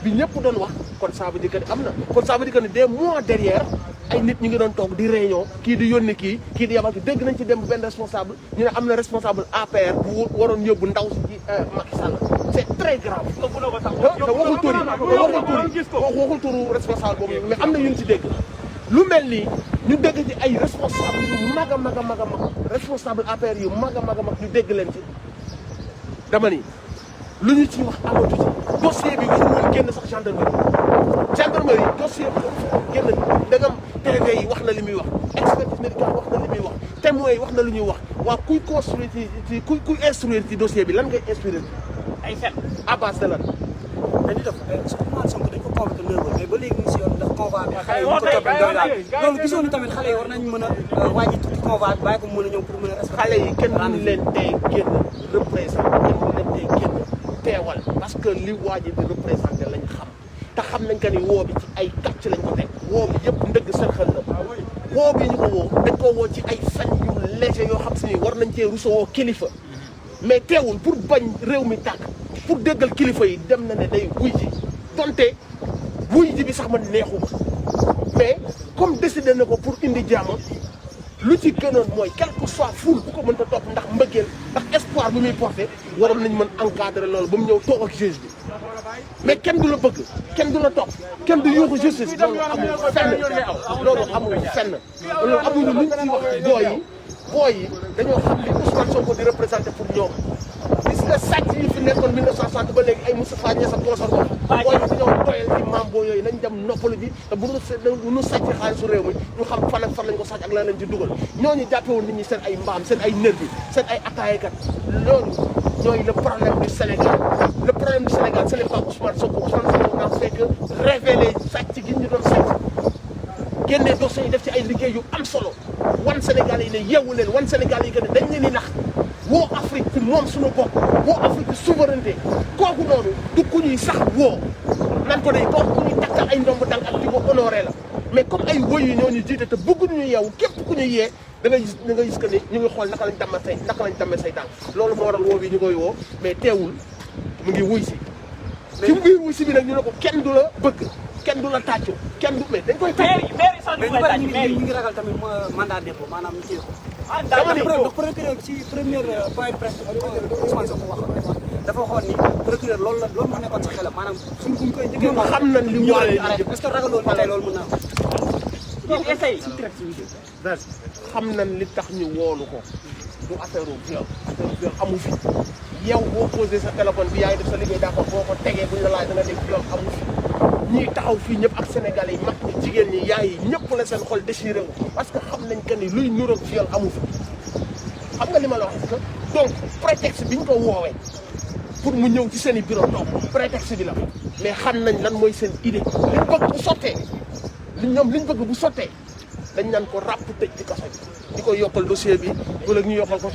bi ñëpp doon wax kon ça veut dire que am na kon ça veut dire que des mois derrière ay nit ñu ngi doon toog di réunion kii di yónni kii di yabal ki dégg nañ ci dem benn responsable ñu ne am na responsable APR bu waroon yóbbu ndaw si ci Macky Sall c'est très grave te waxul turu responsable boobu mais am na ñu ci dégg lu mel nii ñu dégg ci ay responsable yu mag a mag a mag a mag responsable APR yu mag a mag a mag ñu dégg leen ci dama ni lu ñu ci wax amatu ci dossier bi warul woon génn sax gendarmerie dossier bi génn ndegam TV yi wax na li muy wax expertise médicale wax na li muy wax témoins yi wax na lu ñuy wax waa kuy construire ci kuy instruire ci dossier bi lan ngay instruire ay fen à base de lan mais ni dox Ousmane Sonko dañ ko convoqué nëbal mais ba léegi mu ngi si yoon ndax convoi bi xale yi ñu ko toppee doy daal loolu gisoon ni tamit xale yi war nañ mën a wàññi tuuti convoi bi bàyyi ko mën a ñëw pour mën a respecter xale yi kenn mënu leen tey génn représenté kenn mënu leen tey génn teewal parce que li waa ji di représenté lañ xam te xam nañ que ni woo bi ci ay kàcc lañ ko teg woo bi yëpp ndëgg sërxal la woo bi ñu ko woo dañ ko woo ci ay fen yu léger yoo xam si ni war nañ cee rusoo kilifa mais teewul pour bañ réew mi tàkk pour déggal kilifa yi dem na ne day wuy ji donte wuy ji bi sax man neexuma mais comme décidé na ko pour indi jàmm lu ci gënoon mooy quel que soit foule bu ko mënta topp ndax mbëggeel ndax espoir bu muy porté waroon nañ mën encadrer loolu ba mu ñëw toog ak juge bi mais kenn du la bëgg kenn du la topp kenn du yuuxu justice loolu amul fenn loolu amul fenn loolu amuñu luñ ci wax booy yi dañoo xam li Ousmane Sonko di représenté pour ñoom gis nga sàcc yi fi nekkoon 1960 ba léegi ay Moustapha Niasse ak consort boobu booy yi dañoo doyal ci maam boo yooyu nañ dem noppalu ji te bu nu sàcc xaalisu réew mi ñu xam fan ak fan lañ ko sàcc ak lan lañ ci dugal ñooñu jàppewul nit ñi seen ay mbaam seen ay nervi seen ay attaayekat loolu ñooy le problème du Sénégal le problème du Sénégal ce n'est pas Ousmane Sonko n'a fait que révéler sàcc gi ñu doon sàcc génnee dossiers yi def ci ay liggéey yu am solo wan Sénégal yi ne yeewu leen wan Sénégal yi que ne dañ leen di nax woo Afrique ci moom suñu bopp woo Afrique ci souveraineté kooku noonu du ku ñuy sax woo nan ko day kooku ku ñuy takkal ay ndomb tànk ak di ko honoré la mais comme ay woy yu ñoo ñu jiite te bëgguñu ñu yeewu képp ku ñu yee da ngay gis que ni ñu ngi xool naka lañ dammee say tànk loolu moo waral woo bi ñu koy woo mais teewul mu ngi wuy si ci biir wuy si bi nag ñu ne ko kenn du la bëgg kenn du la tàccu kenn du mais dañ koy tàccu maire sax ñu koy tàccu maire ñu ngi ragal tamit mandat dépôt maanaam ñu téye ko dama ni procureur ci premier point de presse Ousmane Sonko wax dafa waxoon ni procureur loolu moo nekkoon sa xelam maanaam suñ buñ koy njëkkee ñun xam nañ li waale est-ce que ragaloon na tey loolu mën naa xam nañ li tax ñu woolu ko du affaire viol amu fi yow boo posé sa téléphone bi yaay def sa liggéey d'accord boo ko tegee buñ la laaj da nga def viol amu fi ñiy taxaw fii ñëpp ak Sénégalais yi mag ñi jigéen ñi yaay yi ñëpp la seen xol déchiré wu parce que xam nañ que ni luy nuroog viol amu fi xam nga li ma la wax que donc prétexte bi ñu ko woowee pour mu ñëw ci seen i bureau toog prétexte bi la mais xam nañ lan mooy seen idée liñ bëgg bu sottee liñ bëgg bu sottee dañ naan ko ràpp tëj ci kaso bi di ko yokkal dossier bi ëllëg ñu yokkal ko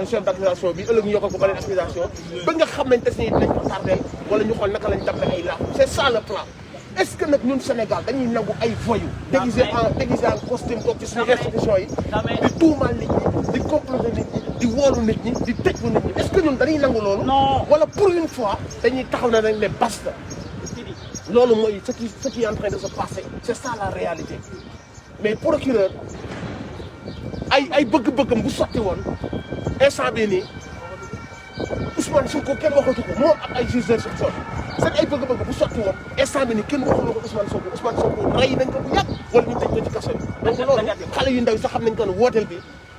chef d'accusation bi ëllëg ñu yokkal ko beneen accusation ba nga xam nañ te si dinañ ko tardeel wala ñu xool naka lañ dappe ay laax c'est ça le plan est-ce que nag ñun Sénégal dañuy nangu ay voyous déguisé en costume toog ci suñu institution yi di tuumaal nit ñi di comploter nit ñi di woolu nit ñi di tëjlu nit ñi est-ce que ñun dañuy nangu loolu wala pour une fois dañuy taxaw na rek ne basta loolu mooy ce qui est en train de se passer c'est ça la réalité mais procureur ay bëgg-bëggam bu sotti woon instant bii nii Ousmane Sonko kenn waxatu ko moom ak ay juge d'instruction seen ay bëgg-bëgg bu sotti woon instant bii nii kenn waxatu ko Ousmane Sonko rey nañ ko bu yàgg wala ñu tëj ko ci kaso bi donc loolu xale yu ndaw sax xam nañ ko ne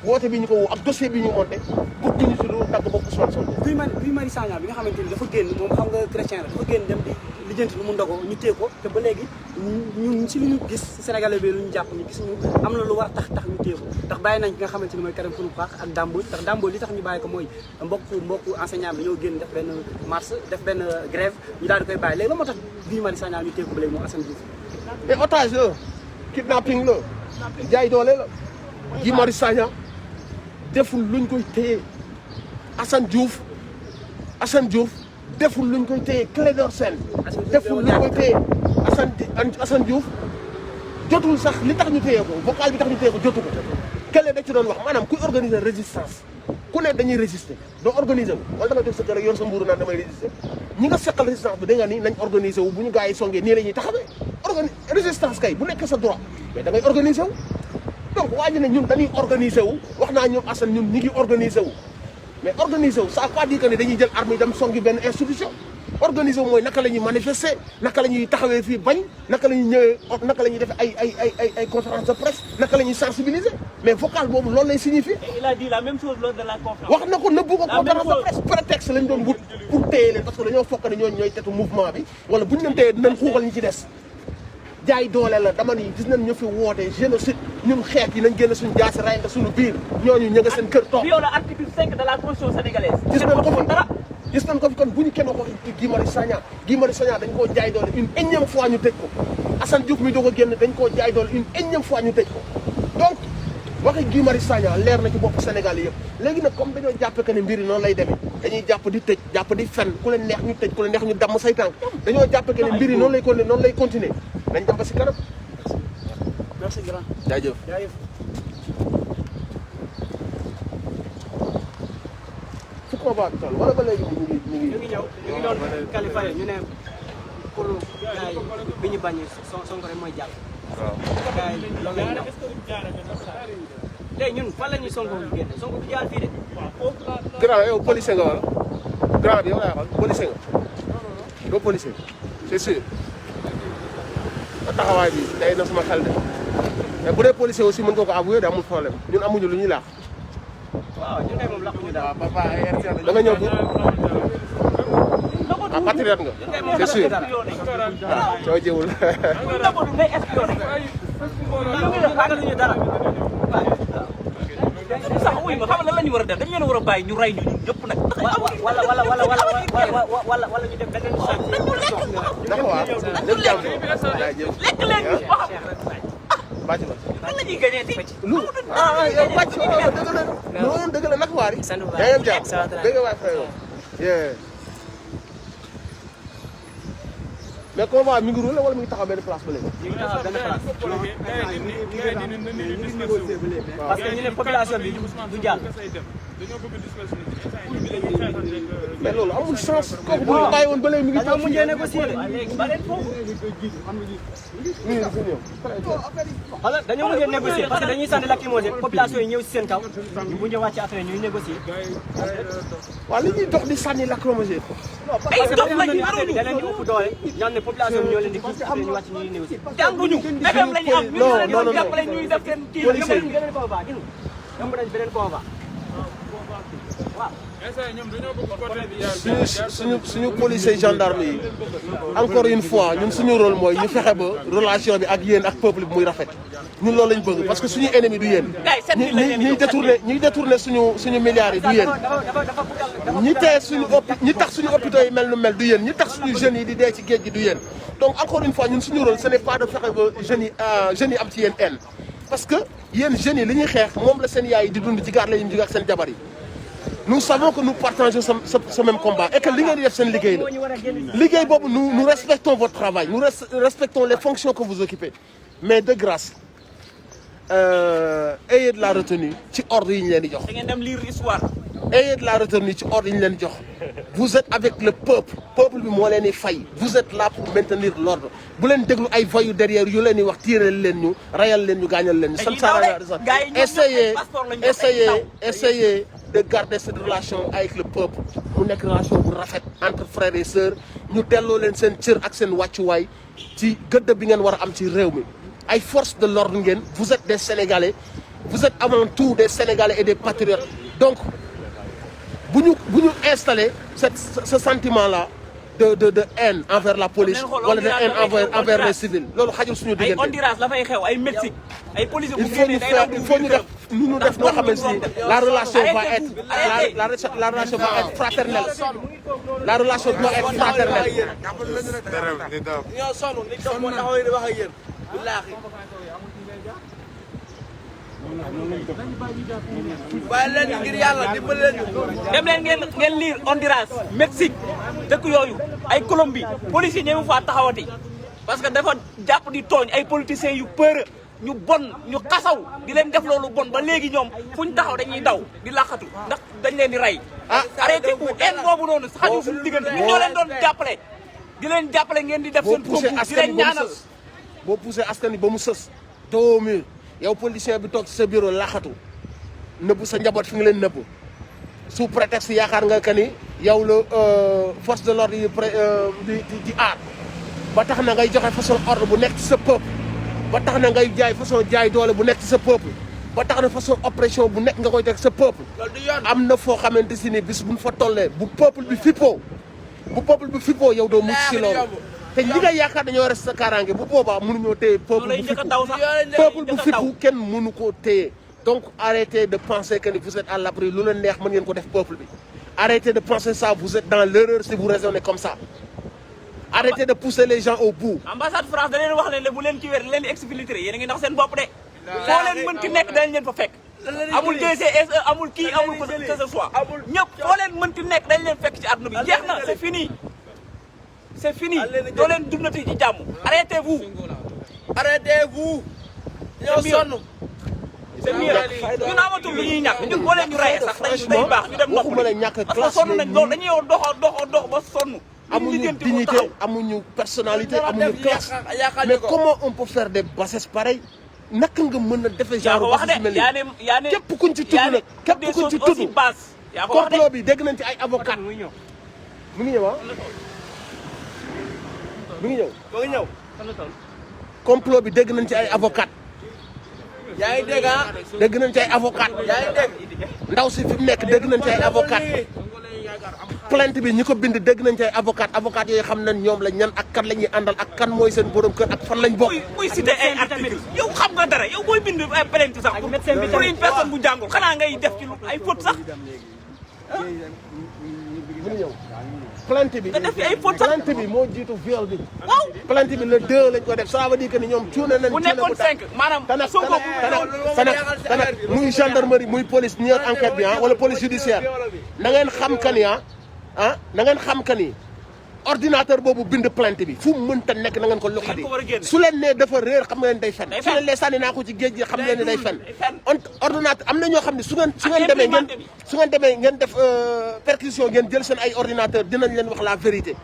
woote bi ñu ko woo ak dossier bi ñu monté bëgg ñu ci lu dagg bopp Ousmane Sonko. Guy Marius Sagna bi nga xamante ni dafa génn moom xam nga chrétien la dafa génn dem di lijjanti lu mu ndogo ñu téye ko te ba léegi ñun si lu ñu gis Sénégalais bi lu ñu jàpp ñu gis ñu am na lu war tax ñu téye ko ndax bàyyi nañ ki nga xamante ni mooy Karim Xrum Xax ak Dame Mbodj ndax Dame Mbodj li tax ñu bàyyi ko mooy mbokku enseignant bi dañoo génn def benn marche def benn grève ñu daal di koy bàyyi léegi la moo tax Guy Marius Sagna ñu téye ko ba léegi moom Assane Diouf mais otage la kidnapping la jaay doole la Guy Marius Sagna deful luñ koy téye Assane Diouf deful luñ koy téye Clédor Sène deful luñ koy téye Assane Diouf jotul sax li tax ñu téye ko vocal bi tax ñu téye ko jotu ko kële da ci doon wax maanaam kuy organiser résistance ku ne dañuy résister doo organiser wu wala da nga jóg sa kër rek yor sa mbuuru naan damay résister ñi nga seqal résistance bi da nga ni nañ organiser wu bu ñu gars yi songee nii la ñuy taxawee résistance kay bu nekk sa droit mais da ngay organiser wu donc waa ji ne ñun dañuy organiser wu wax naa ñoom Assane ñun ñi ngi organiser wu mais organiser wu ça veut pas dire que ne dañuy jël arme yi dem songi benn institution organiser wu mooy naka la ñuy manifester naka la ñuy taxawee fii bañ naka la ñuy ñëwee naka la ñuy def ay conférence de presse naka la ñuy sensibiliser mais vocal boobu loolu lay signifier. il a dit la même chose lors de la conférence. wax na ko nëbbu ko conférence de presse prétexte lañ doon wut pour téye leen parce que dañoo fokk ne ñooñu ñooy tetu mouvement bi wala buñ leen téyee dinañ xuuxal ñi ci des. jaay doole la dama ni gis nañ ñu fi woote génocide ñun xeet yi nañ génn suñu jaasi rayante suñu biir ñooñu ñu nga seen kër toog. violé l'article 5 de la constitution sénégalaise. gis nañ ko fi kon bu ñu kenn waxoo Guy Marius Sagna dañ koo jaay doole une énième fois ñu tëj ko Assane Diouf mi doog a génn dañ koo jaay doole une énième fois ñu tëj ko donc waxi Guy Marius Sagna leer na ci bopp Sénégal yëpp léegi nag comme dañoo jàppe que ne mbir yi noonu lay demee dañuy jàpp di tëj jàpp di fen ku leen neex ñu tëj ku leen neex ñu damm say tànk dañoo jàppe que ne mbir yi noonu lay continuer nañ dem ba si kanam. merci grand. jaajëf. fu combat bi toll wala ba léegi ñu ngi doon qualifié ñu ne pour gars yi bi ñu bañ Sonko rek mooy jàll. waaw gars yi loolu la ñu wax. léegi ñun fan la ñuy Sonko bu génne Sonko du jaar fii de. grand yow policier nga wala grand bi yow laa waxal policier nga doo policier c'est sûr taxawaay bi day na sama xel de mais bu dee policier aussi mën nga ko avouer de amul problème ñun amuñu lu ñuy laax. waaw ñun kay moom làkkuñu daal. da nga ñëw pour ah patriote nga c'est sûr soo jëwul. ragaluñu dara. sax wuy ma xam nga lan la ñu war a def dañu leen war a bàyyi ñu rey ñu ñun ñëpp nag. wala ñu def beneen charte. d'accord waaw lépp jàmm. lekk leen ñu wax. bàcc na. gagné di. lu yow wàcc dëgg la naka waari. sant bu baax yaa ngi am jàmm dëgg waay frère mais convoi mi ngi roulé wala mi ngi taxaw benn place ba léegi. ñu ngi taxaw benn place. parce que ñu ne population bi du jàll. mais loolu amul sens kooku bu ñu bàyyi woon ba léegi mi ngi dañoo mujjee négocier de. voilà dañoo mujjee négocier parce que dañuy sànni lacrymogène population yi ñëw si seen kaw ñu mujjee wàcc après ñuy négocier. waaw li ñuy dox di sànni lacrymogène. parce que da leen di ëpp doole ñaan ne population bi ñoo leen di gis après ñu wàcc ñuy négocier. jànguñu FM lañu am ñu leen doon jàppale ñuy def seen kii beneen convoi gis nga nañ beneen convoi waaw. suñu policiers gendarme yi encore une fois ñun suñu rôle mooy ñu fexe ba relation bi ak yéen ak peuple bi muy rafet ñun loolu lañ bëgg parce que suñu ennemi du yéen ñuy détourné suñu milliards yi du yéen ñi tax suñu hôpitaux yi mel nu mel du yéen ñi tax suñu jeunes yi di dee ci géej gi du yéen donc encore une fois ñun suñu rôle ce n'est pas de fexe ba jeunes yi am ci yéen haine parce que yéen jeunes yi li ñuy xeex moom la seen yaay yi di dund ci gaar la ñu jóge ak seen jabar yi nous savons que nous partageons ce même combat et que li ngeen di def seen liggéey la liggéey boobu nous respectons votre travail nous respectons les fonctions que vous occupez mais de grâce ayez de la retenue ci ordre yi ñu leen di jox. da ngeen dem lire histoire. ayez de la retenue ci ordre yi ñu leen di jox vous êtes avec le peuple bi moo leen di fay vous êtes là pour maintenir l'ordre bu leen déglu ay voyous derrière yu leen di wax tiiral leen ñu rayal leen ñu gaañal leen ñu. essayez de garder cette relation avec le peuple mu nekk relation bu rafet entre frères et sœurs ñu delloo leen seen cër ak seen wàccuwaay ci gëdd bi ngeen war a am ci réew mi ay forces de l'ordre ngeen vous êtes des Sénégalais vous êtes avant tout des Sénégalais et des patriotes donc bu ñu installer ce sentiment là de haine envers la police wala de haine envers les civils loolu xajul suñu diggante. ay Honduras la fay xew ay Mexique ay policiers il faut ñu def ñu def noo xam ne si la relation va être la relation va être fraternelle la relation doit être fraternelle. waaye leen ngir yàlla dimbali leen ñu. dem leen ngeen lire Honduras Mexique dëkk yooyu ay Colombie police yi ñëw faa taxawati parce que dafa jàpp di tooñ ay politiciens yu peur ñu bon ñu xasaw di leen def loolu bon ba léegi ñoom fu ñu taxaw dañuy daw di laqatu ndax dañ leen di rey. arrêté wu en boobu noonu xajul suñu diggante ñun ñoo leen doon jàppale di leen jàppale ngeen di def seen concours di leen ñaanal. boo poussé askan wi ba mu sës doo mur yow politicien bi toog ci sa bureau laxatu nëbb sa njaboot fi nga leen nëbb sous prétexte yaakaar nga que ni yow la force de l'ordre yi di aar ba tax na ngay joxe façon ordre bu nekk ci sa peuple ba tax na ngay jaay façon jaay doole bu nekk ci sa peuple ba tax na façon oppression bu nekk nga koy teg sa peuple. am na foo xamante si ni bis buñ fa tollee bu peuple bi fippoo yow doo mucc ci loolu. te ñi nga yaakaar dañoo reste sa kaaraange bu boobaa mënuñoo téye peuple bu fippu kenn mënu koo téye donc arrêtez de penser que vous êtes à l'abri lu leen neex mën ngeen ko def peuple bi arrêtez de penser ça vous êtes dans l'erreur si vous raisonnez comme ça arrêtez de pousser les gens au bout. ambassade France da leen wax ne bu leen kii weer leen di exfiltrer yéen a ngi ndax seen bopp de foo leen mënti nekk dañ leen fa fekk amul DCSE amul kii amul que ce soit ñëpp foo leen mënti nekk dañ leen fekk ci àdduna bi jeex na c'est fini. c'est fini doo leen dundati ci jàmm arrêtez-vous. ñoo sonn. c'est mieux ñun amatul lu ñuy ñàkk ñun boo leen ñu rayee sax day baax ñu dem waxuma la ñàkk parce que classe sonn nañ loolu dañuy dox ba sonn. amuñu dignité amuñu personnalité amuñu classe mais comment on peut faire des bassesses pareilles naka nga mën a defee genre wax ci mel ni képp kuñ ci tudd nag képp kuñ ci tudd complot bi dégg nañ ci ay avocat mu ngi ñëw mi ngi ñëw complot bi dégg nañ ci ay avocat yaa ngi dégg ah. dégg nañ ci ay avocat yaa ngi dégg. ndaw si fi mu nekk dégg nañ ci ay avocat plainte bi ñi ko bind dégg nañ ci ay avocat yooyu xam nañ ñoom la ñan ak kan la ñuy àndal ak kan mooy seen borom kër ak fan lañ bokk. muy cité ay article yow xam nga dara yow booy bind ay plainte sax pour une personne bu jàngul xanaa ngay def ci lu ay faute sax. mu ngi ñëw plainte bi nga def ay faute sax plainte bi moo jiitu viol bi. waaw plainte bi le 2 lañ ko def ça veut dire que ni ñoom cuune nañ. bu nekkoon 5 maanaam Sonko muy gendarmerie muy police ñi yor enquête bi wala police judiciaire na ngeen xam que ni na ngeen xam que ni ordinateur boobu bind plainte bi fu mu mënta nekk na ngeen ko luxati su leen nee dafa réer xam nga leen day fen su leen lee sànni naa ko ci géej gi xam leen ni day fen ordinateur am na ñoo xam ne su ngeen demee ngeen def perquisition ngeen jël seen ay ordinateur dinañ leen wax la vérité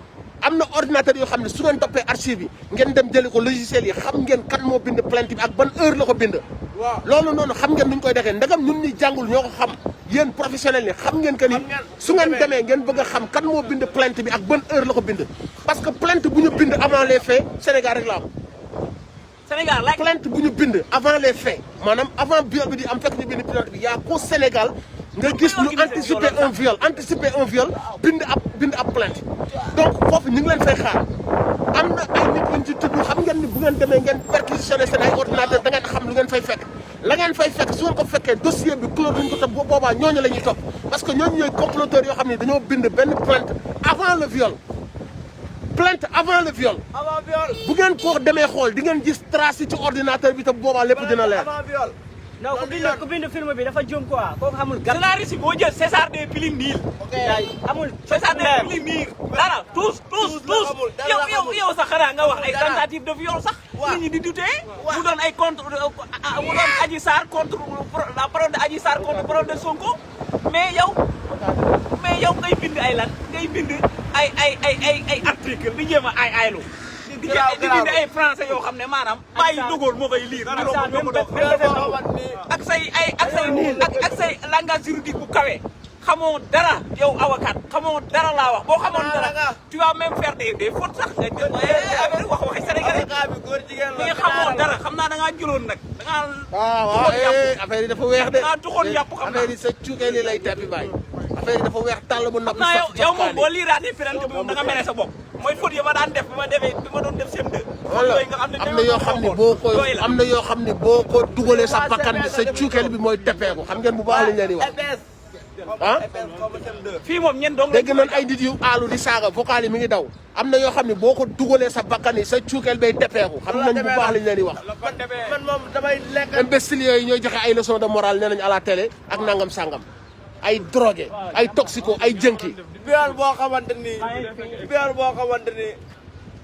am na ordinateur yoo xam ne su ngeen toppee archive yi ngeen dem jëli ko logiciel yi xam ngeen kan moo bind plainte bi ak ban heure la ko bind loolu noonu xam ngeen nuñ koy defee ndagam ñun ñi jàngul ñoo ko xam yéen professionnels yi xam ngeen que ni su ngeen demee ngeen bëgg a xam kan moo bind plainte bi ak ban heure la ko bind parce que plainte bu ñu bind avant les faits Sénégal rek la am Sénégal la plainte bu ñu bind avant les faits maanaam avant viol bi di am fekk ñu bind plainte bi yaa ko Sénégal nga gis ñu anticiper un viol bind ab plainte donc foofu ñu ngi leen fay xaar am na ay nit luñ ci tudd xam ngeen ni bu ngeen demee ngeen perquisitionné seen ay ordinateur da ngeen xam lu ngeen fay fekk la ngeen fay fekk su ngeen ko fekkee dossier bi clos duñ ko topp boobaa ñooñu la ñuy topp parce que ñooñu ñooy comploteurs yoo xam ne dañoo bind benn plainte avant le viol bu ngeen ko demee xool di ngeen gis trace yi ci ordinateur bi te boobaa lépp dina leer non ku bind film bi dafa juum quoi kooku xamul scénariste boo jël César des films niil amul César des films niil dara tous yow sax xanaa nga wax ay tentative de viol sax nit ñi di dutee mu doon ay contre mu doon Adji Sarr contre la parole de Adji Sarr contre parole de Sonko mais yow ngay bind ay lan ngay bind ay article di jéem a aylu di bind ay français yoo xam ne maanaam bàyyi dogool moo koy lire ak say langage juridique bu kawe xamoo dara yow avocat xamoo dara laa wax boo xamoon dara tu vas même faire des fautes sax nga wax waxi sénégalais mais xamoo dara xam naa da ngaa jëloon nag da ngaa waaw affaire yi dafa weex de da ngaa tuxoon yàpp xam naa affaire yi sa cuukee li lay teppi bàyyi affaire yi dafa weex tàll bu noppi yow moom boo liiraatee plainte bi moom da nga mere sa bopp mooy faute yi ma daan def bi ma doon def CM2 am na yoo xam ne boo ko am na yoo xam ne boo ko dugalee sa bakkan bi sa cuukeel bi mooy teppeeku xam ngeen bu baax li ngeen di wax fii moom ñen dong dégg nañ ay nit yu aalu di saaga vocal yi mi ngi daw am na yoo xam ne boo ko dugalee sa bakkan yi sa cuukeel bay teppeeku xam nañ bu baax li leen di wax man moom damay lekk imbéciles yooyu ñooy joxe ay leçons de morale nee nañ à la télé ak nangam sangam ay drogué ay toxico ay jënki viol boo xamante ni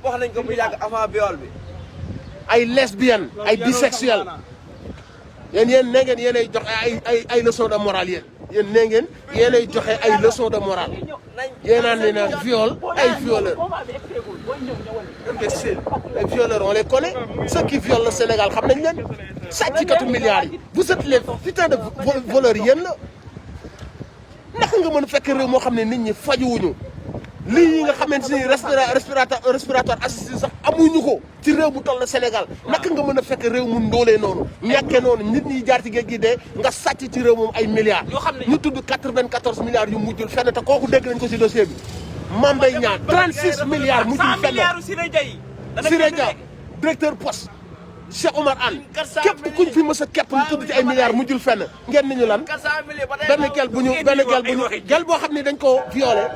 wax nañ ko bu yàgg avant viol bi ay lesbienne ay bisexuel yéen nee ngeen yéenay joxe ay leçons de morale yéen nee ngeen yéenay joxe ay leçons de morale yéenaan ne naan viol ay violeurs imbécile ay violeurs on les connaît ceux qui violent le Sénégal xam nañ leen sàcckatu milliards yi vous êtes les putains de voleurs yéen la naka nga mën a fekk réew moo xam ne nit ñi fajuwuñu lii yi nga xamante ni respiratoire assisté sax amuñu ko ci réew bu toll Sénégal naka nga mën a fekk réew mu ndoolee noonu ñàkkee noonu nit ñi jaar ci géej gi de nga sàcc ci réew moom ay milliards ñu tudd 94 milliards yu mujjul fenn te kooku dégg nañ ko ci dossier bi Mame Mbaye Niang 36 milliards mujjul fenn Siré Dia directeur poste Cheikh Oumar Anne képp kuñ fi mës a képp ñu tudd ci ay milliards mujjul fenn ngeen ni ñu lan benn gel boo xam ne dañ ko violé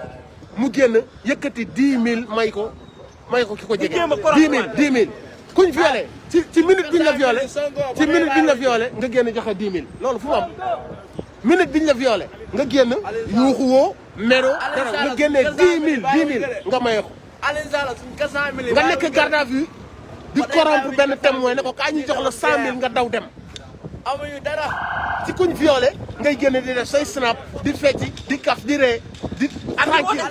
mu génn yëkkati 10 000 may ko ki ko jege 10 000 kuñ violé ci minute biñ la violé nga génn joxe 10 000 loolu fu mu am minute biñ la violé nga génn yuuxu woo mero dara nga génnee 10 000 nga maye ko nga nekk garde à vue di corrompre benn témoin ne ko kaa ñu jox la 100 000 nga daw dem amuñu dara ci kuñ violé ngay génn di def say snap di fecci di kaf di ree di tranquille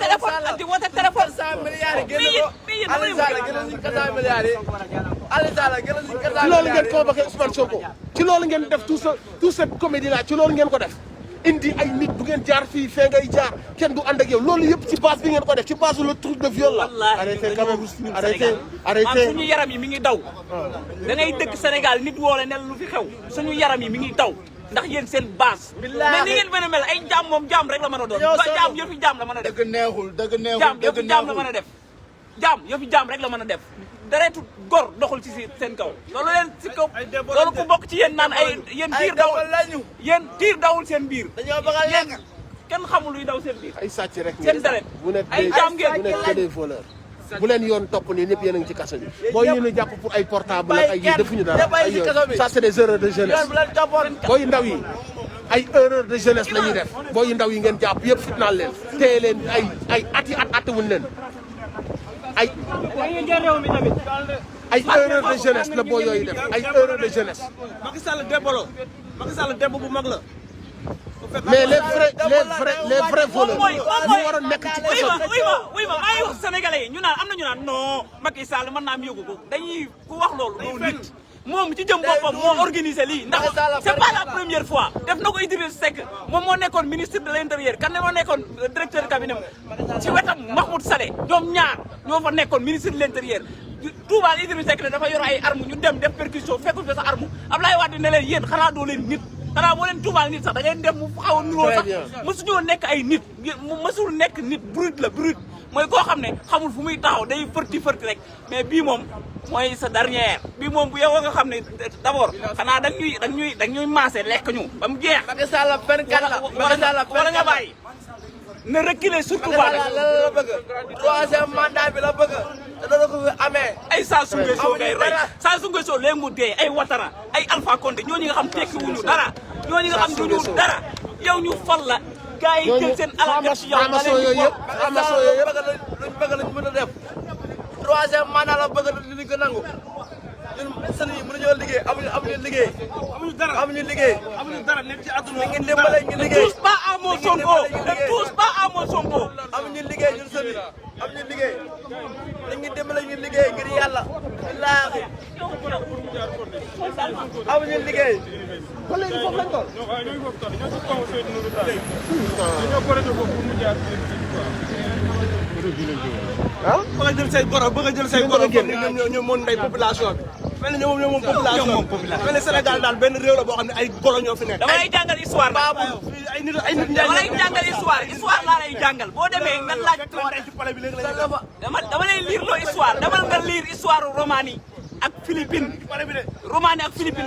di woote téléphone 100 milliards yi génn ko Aliou Sall gënal ñu 400 milliards yi Aliou Sall gënal ñu 400 ci loolu ngeen convoqué Ousmane Sonko ci loolu ngeen def tout cette comédie là ci loolu ngeen ko def indi ay nit bu ngeen jaar fii fee ngay jaar kenn du ànd ak yow loolu yëpp ci base bi ngeen ko def ci base le truc de viol la arrêtez quand même arrêtez suñu yaram yi mi ngi daw da ngay dëkk Sénégal nit woole ne lu fi xew suñu yaram yi mi ngi daw ndax yéen seen base mais ni ngeen mën a mel ay jaam moom jaam rek la mën a doon jaam yëfi jaam la mën a def jaam yëfi jaam la mën a def jaam yëfi jaam rek la mën a def deretu gor doxul ci seen kaw loolu leen ci kaw loolu ku bokk ci yéen naan ay yéen tiir dawul seen biir dañoo bëgg a lekk kenn xamul luy daw seen biir. ay sàcc rek seen deret ay jaam ngeen vous n'êtes que des voleurs. bu leen yoon topp nii ñëpp yéen a ngi ci kaso bi. boo ñu ne jàpp pour ay portable ak ay yi defuñu dara ay yooyu ça c'est des erreurs de jeunesse. booy ndaw yi ay erreurs de jeunesse la ñuy def booy ndaw yi ngeen jàpp yëpp fitnaal leen téye leen ay ati at atawuñ leen ay erreur de jeunesse la boo yooyu def ay erreur de jeunesse. Macky Sall débbalo Macky Sall débb bu mag la. mais les vrais voleurs ñu waroon nekk ci kaso bi. oui ma maa ngi wax sénégalais yi ñu naan am na ñu naan non Macky Sall mën naa am yóbbu ko dañuy ku wax loolu loolu nit moom ci jëm boppam moo organisé lii ndax c'est pas la première fois def na ko Idriss Seck moom moo nekkoon ministre de l'intérieur kan ne moo nekkoon directeur cabinet ci wetam Mahmoud Saleh ñoom ñaar ñoo fa nekkoon ministre de l'intérieur Touba Idriss Seck ne dafa yor ay armes ñu dem def percussion fekkul fa sa arme Abdoulaye Wade ne leen yéen xanaa doo leen nit xanaa boo leen tuumaal nit sax da ngeen dem mu xaw a nuroo sax mësuñoo nekk ay nit mësul nekk nit brut la brut mooy koo xam ne xamul fu muy taxaw day fërti rek mais bii moom mooy sa dernière bii moom bu yow nga xam ne d'abord xanaa da ñuy maase lekk ñu ba mu jeex. Macky Sall fenkat la Macky Sall wala nga bàyyi na reculer surtout ba la bëgg troisième mandat bi la bëgg te dana ko fi amee ay Sassou Nguesso ngay rey Sassou Nguesso léegi mu dee ay Ouattara ay Alpha Condé ñooñu nga xam tekki wuñu dara ñooñu nga xam duñu dara yow ñu fal la gars yi jël seen alal def ci yow franc-maçon yooyu yëpp franc-maçon yooyu yëpp luñ bëgg lañ mën a def troisième mandat la bëgg li ñu ko nangu ñun sën yi mënuñoo liggéey amuñu liggéey amuñu nekk ci àdduna ngeen dimbale ñu liggéey tous pas à mon Sonko tous pas à mon Sonko amuñu liggéey ñun sën yi amuñu liggéey dañu dimbale ñu liggéey ngir yàlla billaahi amuñu liggéey ba léegi foofu lañ toll ah bëgg a jël say goro bëgg a jël say goro ñoom moom ndey population bi mel ni ñoom moom population mel ni Sénégal daal benn réew la boo xam ne ay goro ñoo fi nekk dama lay jàngal histoire ay nit dama lay jàngal histoire laa lay jàngal boo demee nga laaj dama lay lire loo histoire demal nga lire histoire Roumanie ak Philippines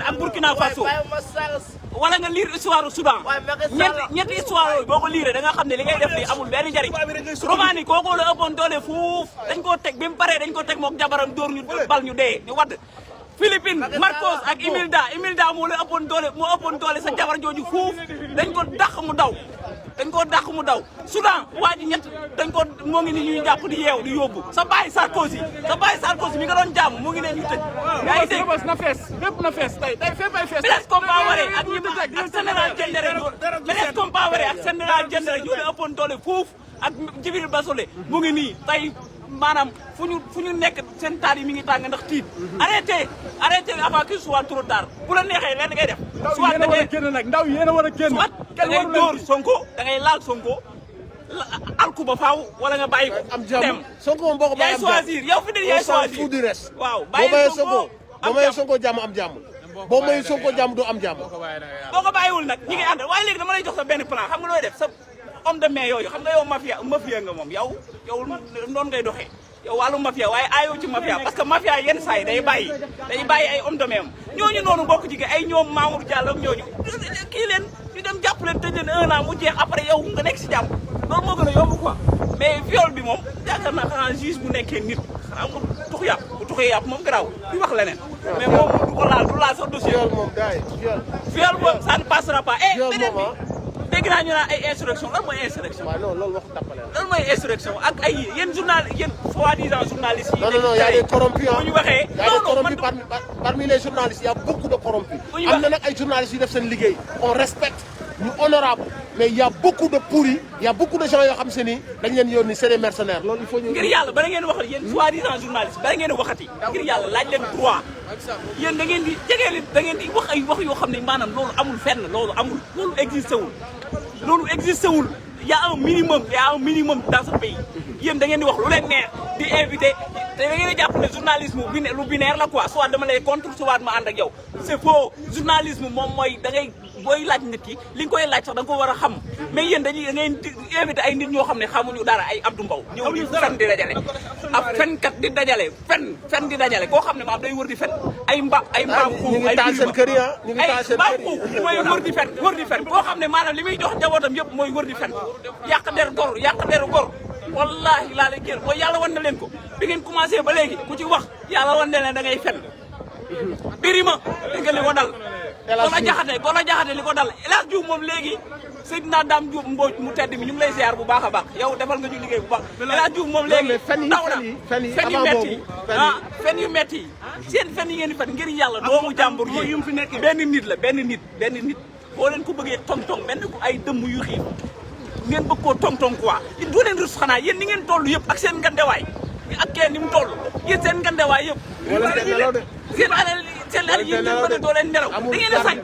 ak Burkina Faso wala nga lire histoire Soudan ñetti histoire yooyu boo ko lire da nga xam ne li ngay def nii amul benn njariñ Roumanie kooku la ëppoon doole fuuf dañ koo teg bi mu paree dañ ko teg mook jabaram dóor ñu bal ñu dee ñu wadd Philippines Marcos ak Imelda moo la ëppoon doole sa jabar jooju fuuf dañ ko dàq mu daw Soudan waa ji ñett dañ ko moo ngi ni ñuy jàpp di yeew di yóbbu sa baay Sarkozy mi nga doon jàmm moo ngi ne ñu tëj yaa ngi dégg na fees fépp na fees tey fépp ay fees Blaise Compaoré ak général Diendéré ñu ne ëppoon doole fuuf ak Djibril Basolé mu ngi nii tey maanaam fu ñu nekk seen taal yi mi ngi tàng ndax tiit arrêtez avant qu'il soit trop tard bu la neexee leen da ngay def soit da ngay génn nag ndaw yéen a war a génn soit da ngay dóor Sonko da ngay laal Sonko alku ba faaw wala nga bàyyi ko am jàmm Sonko moom boo ko bàyyi am jàmm yaay choisir yow fi de yaay choisir tout du reste waaw boo mayee Sonko boo mayee Sonko jàmm am jàmm boo mayee Sonko jàmm doo am jàmm boo ko bàyyiwul nag ñi ngi ànd waaye léegi dama lay jox sa benn plan xam nga looy def sa homme de main yooyu xam nga yow mafia nga moom yow noonu ngay doxee yow wàllu mafia waaye aayoo ci mafia parce que mafia yenn saa yi day bàyyi ay homme de main am ñooñu noonu bokk ci ay ñoom Mamour Diallo ak ñooñu kii leen ñu dem jàpp leen tëj leen 1 an mu jeex après yow nga nekk si jàmm loolu moo gën a yomb quoi mais viol bi moom yaakaar naa xanaa juge bu nekkee nit xanaa mu tux yàpp bu tuxee yàpp moom garaaw di wax leneen mais moom du ko laal sax dossier viol moom ça ne passera pas beneen bi dégg naa ñu naan ay insurrection lan mooy insurrection. waaw non loolu waxu tappale la. lan mooy insurrection ak ay yéen soi-disant journalistes yi. non y a des corrompus bu ñu waxee parmi les journalistes y a beaucoup de corrompus. am na nag ay journalistes yu def seen liggéey on respecte ñu honorable mais y a beaucoup de pourris y a beaucoup de gens yoo xam se ni dañ leen yónni c'est des mercenaires loolu il faut ñu. ngir yàlla bala ngeen wax yéen soi-disant journalistes bala ngeen waxati ngir yàlla laaj leen droit yéen da ngeen di jegee da ngeen di wax ay wax yoo xam ne maanaam loolu amul fenn loolu existé wul. loolu existé wul y a un minimum dans ce pays yéen da ngeen di wax lu leen neex di invité te da ngeen di jàpp ne journalisme lu binaire la quoi soit dama lay contre soit ma ànd ak yow c'est faux journalisme moom mooy da ngay booy laaj nit ki li nga koy laaj sax da nga ko war a xam mais yéen dañuy da ngeen invité ay nit ñoo xam ne xamuñu dara ay Abdou Mbow ñëw di fen di dajale ab fenkat di dajale fen di dajale koo xam ne maam day wër di fen ay mbaam xuux ñu ngi taal seen kër yi ñu ngi taal seen kër yi mooy wër di fen koo xam ne maanaam li muy jox njabootam yëpp mooy wër di fen yàq deru gor wallahi laa leen kër mooy yàlla wan na leen ko bi ngeen commencé ba léegi ku ci wax yàlla wan na leen da ngay fen birima dégg nga li ko dal Golo Jaxate li ko dal El Hadj Diouf moom léegi Seydina Dame Diouf Mbodj mu tedd mi ñu ngi lay ziar bu baax a baax yow defal nga ñu liggéey bu baax El Hadj Diouf moom léegi taw na fen yu metti yi seen fen yi ngeen di fen ngir yàlla doomu jàmbur yi benn nit boo leen ko bëggee tong-tong benn ko ay dëmm yu xiif ngeen bëgg koo tong-tong quoi du leen rus xanaa yéen ni ngeen toll yëpp ak seen ngandewaay ak kenn ni mu toll yéen seen ngandewaay yëpp seen alal yéen ngeen bëgg doo leen nelaw da ngeen a sañ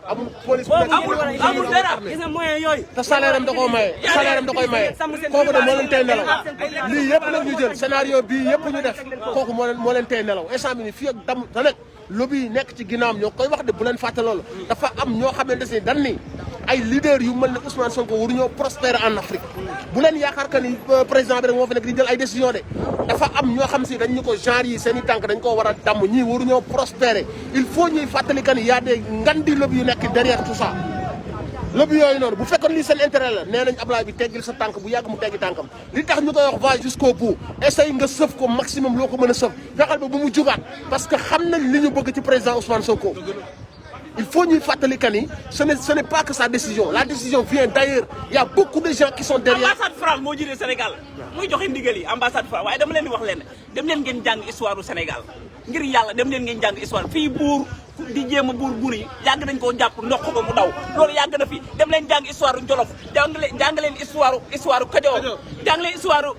amul police amul dara gis nga moyen yooyu te salaire am da koo maye salaire am da koy maye kooku de moo leen tey nelaw lii yëpp nag ñu jël scénario bii yëpp ñu def kooku moo leen tey nelaw instant bi ni fii ak dam te nag lobby yi nekk ci ginnaawam ñoo koy wax de bu leen fàtte loolu dafa am ñoo xamante ne dañ ni ay leader yu mel ne Ousmane Sonko waruñoo prospérer en Afrique bu leen yaakaar que ni président bi rek moo fi nekk di jël ay décision de dafa am ñoo xam si dañ ñu ko genre yi seen i tànk dañ koo war a damm ñii waruñoo prospérer il faut ñuy fàttali que ni y a des ngandi lobby yu nekk derrière tout ça lobby yooyu noonu bu fekkoon lii seen intérêt la nee nañ Ablaye bi teggil sa tànk bu yàgg mu teggi tànkam li tax ñu koy wax va jusqu'au bout essaye nga sëf ko maximum loo ko mën a sëf fexeel ba bu mu jugaat parce que xam nañ li ñu bëgg ci président Ousmane Sonko il faut ñuy fàttali que ni ce n'est pas que sa décision la décision vient d'ailleurs il y a beaucoup de gens qui sont derrière. ambassade France moo jiite Sénégal muy joxe ndigal yi ambassade France waaye dama leen di wax leen dem leen ngeen jàng histoire du Sénégal ngir yàlla dem leen ngeen jàng histoire fii buur di jéem a buur yi yàgg nañ koo jàpp ndox ko mu daw loolu yàgg na fi dem leen jàng histoire Jolof jàng leen histoire Kajoor jàng leen histoire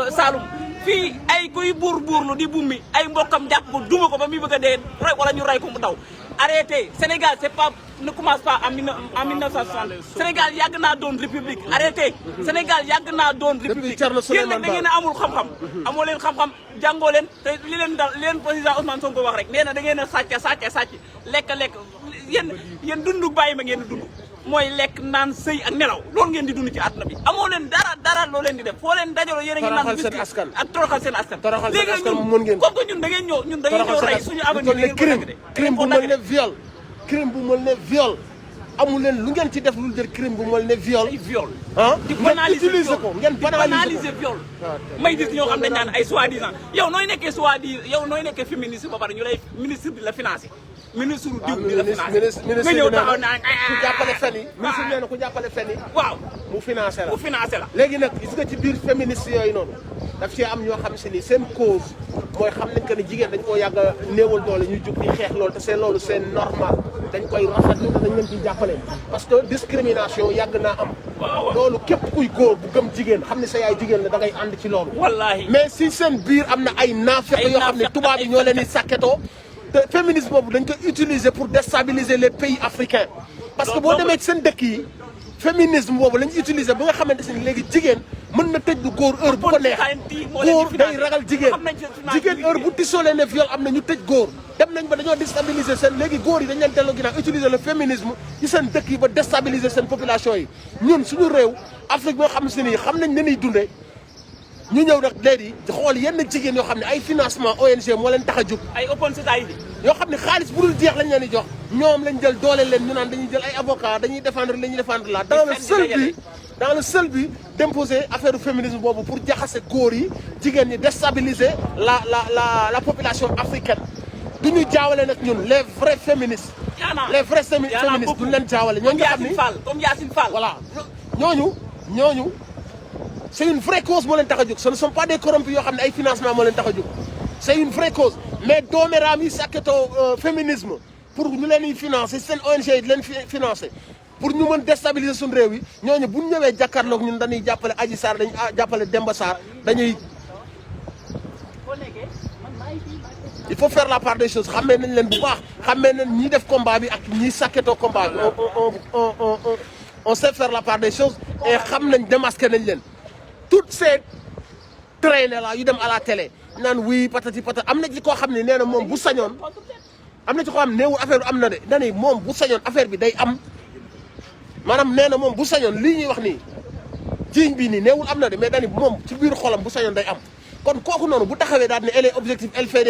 Saloum fii ay kuy buurlu di bummi ay mbokkam jàpp ko duma ko ba muy bëgg a dee wala ñu ray ko mu daw arrêtez Sénégal c'est pas ne commence pas en 1960 Sénégal yàgg naa doon république arrêtez Sénégal yàgg naa doon république yéen nag da ngeen a amul xam-xam amoo leen xam-xam jàngoo leen te li leen dal li leen président Ousmane Sonko wax rek nee na da ngeen a sàcc lekk yéen dundu bàyyi ma ngeen dund mooy lekk naan sëy ak nelaw loolu ngeen di dund ci àdduna bi amoo leen dara loo leen di def foo leen dajaloo yéen a ngi naan biscuit ak toroxal seen askan léegi ñun comme que ñun da ngeen ñoo rey suñu avenir crime bu mel ne viol amul leen lu ngeen ci def lu jël crime bu mel ne viol ah di banaliser utiliser ko ngeen banaliser viol may gis ñoo xam dañ naan ay soi-disant yow nooy nekkee féministe ba pare ñu lay ministre bi la financé ministre diw bi la financé nga ñëw taxaw naan ku jàppale fen yi ministre nee na ku jàppale fen yi waaw mu financé la léegi nag gis nga ci biir féministe yooyu noonu daf ci am ñoo xam si ni seen cause mooy xam nañ que ni jigéen dañ koo yàgg a néewal doole ñu jug di xeex loolu te c'est loolu c'est normal dañ koy rafetlu te dañ leen ciy jàppale parce que discrimination yàgg naa am loolu képp kuy góor bu gëm jigéen xam ne sa yaay jigéen la da ngay ànd ci loolu wallaahi mais si seen biir am na ay naafeq yoo xam ne tubaab yi ñoo leen di sàkketoo te féminisme boobu dañ koy utiliser pour déstabiliser les pays africains parce que boo demee ci seen dëkk yi féminisme boobu lañ utiliser ba nga xamante ne léegi jigéen mën na tëj du góor heure bu ko neex góor day ragal jigéen heure bu tisoolee ne viol am na ñu tëj góor dem nañ ba dañoo déstabiliser seen léegi góor yi dañ leen delloo ginnaaw utiliser le féminisme ci seen dëkk yi ba déstabiliser seen population yi ñun suñu réew Afrique boo xam si ni xam nañ ne ñuy dundee ñu ñëw nag léegi xool yenn jigéen yoo xam ne ay financement ONG moo leen tax a jóg ay open society yoo xam ne xaalis bu dul jeex lañ leen di jox ñoom lañ jël doole leen ñu naan dañuy jël ay avocat dañuy défendre la ñuy défendre la dans le seul but d'imposer affaire féminisme boobu pour jaxase góor yi jigéen ñi déstabiliser la population africaine du ñu jaawale nag ñun les vrais féministes les vrais féministes duñ leen jaawale ñooñu nga xam ni comme Yacine Fall voilà ñooñu c'est une vraie cause moo leen tax a jóg ce ne sont pas des corrompus yoo xam ne ay financement moo leen tax a jóg c'est une vraie cause mais dooméraam yi sàkketoo féminisme pour ñu leen di financer seen ONG yi di leen financer pour ñu mën déstabiliser suñu réew yi ñooñu bu ñu ñëwee jàkkaarloog ñun dañuy jàppale Adji Sarr dañuy jàppale Demba Sarr dañuy il faut faire la part des choses xammee nañ leen bu baax xammee nañ ñi def combat bi ak ñi sàkketoo combat bi on sait faire la part des choses et xam nañ démasqué nañ leen toutes ces traînées là yu dem à la télé naan oui patati patati am na ci koo xam ne nee na moom bu sañoon am na ci koo xam ne néewul affaire bi am na de dani moom bu sañoon affaire bi day am maanaam nee na moom bu sañoon lii ñuy wax nii jiiñ bii nii neewul am na de mais dañu moom ci biir xolam bu sañoon day am kon kooku noonu bu taxawee daal ne elle est objectif elle fait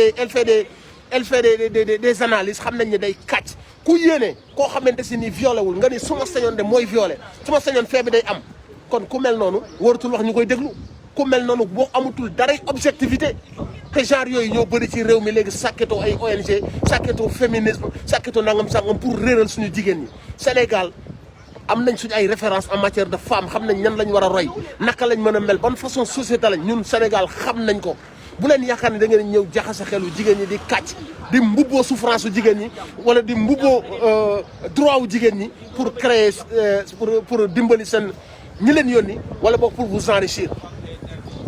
des analyses xam nañ ne day kàcc ku yéene koo xamante si nii violé wul nga ni su ma sañoon de mooy violé su ma sañoon fee bi day am kon ku mel noonu waratul wax ñu koy déglu ku mel noonu boo amatul dara objectivité te genre yooyu ñoo bëri ci réew mi léegi sàkketoo ay ONG sàkketoo féminisme sàkketoo nangam sangam pour réeral suñu jigéen ñi Sénégal am nañ suñu ay référence en matière de femme xam nañ ñan lañ war a roy naka lañ mën a mel ban façon société lañ ñun Sénégal xam nañ ko bu leen yaakaar ne da ngeen ñëw jaxase xelu jigéen ñi di kàcc di mbubboo souffrance u jigéen ñi wala di mbubboo droit wu jigéen ñi pour créer pour dimbali seen ñi leen yónni wala boog pour vous enrichir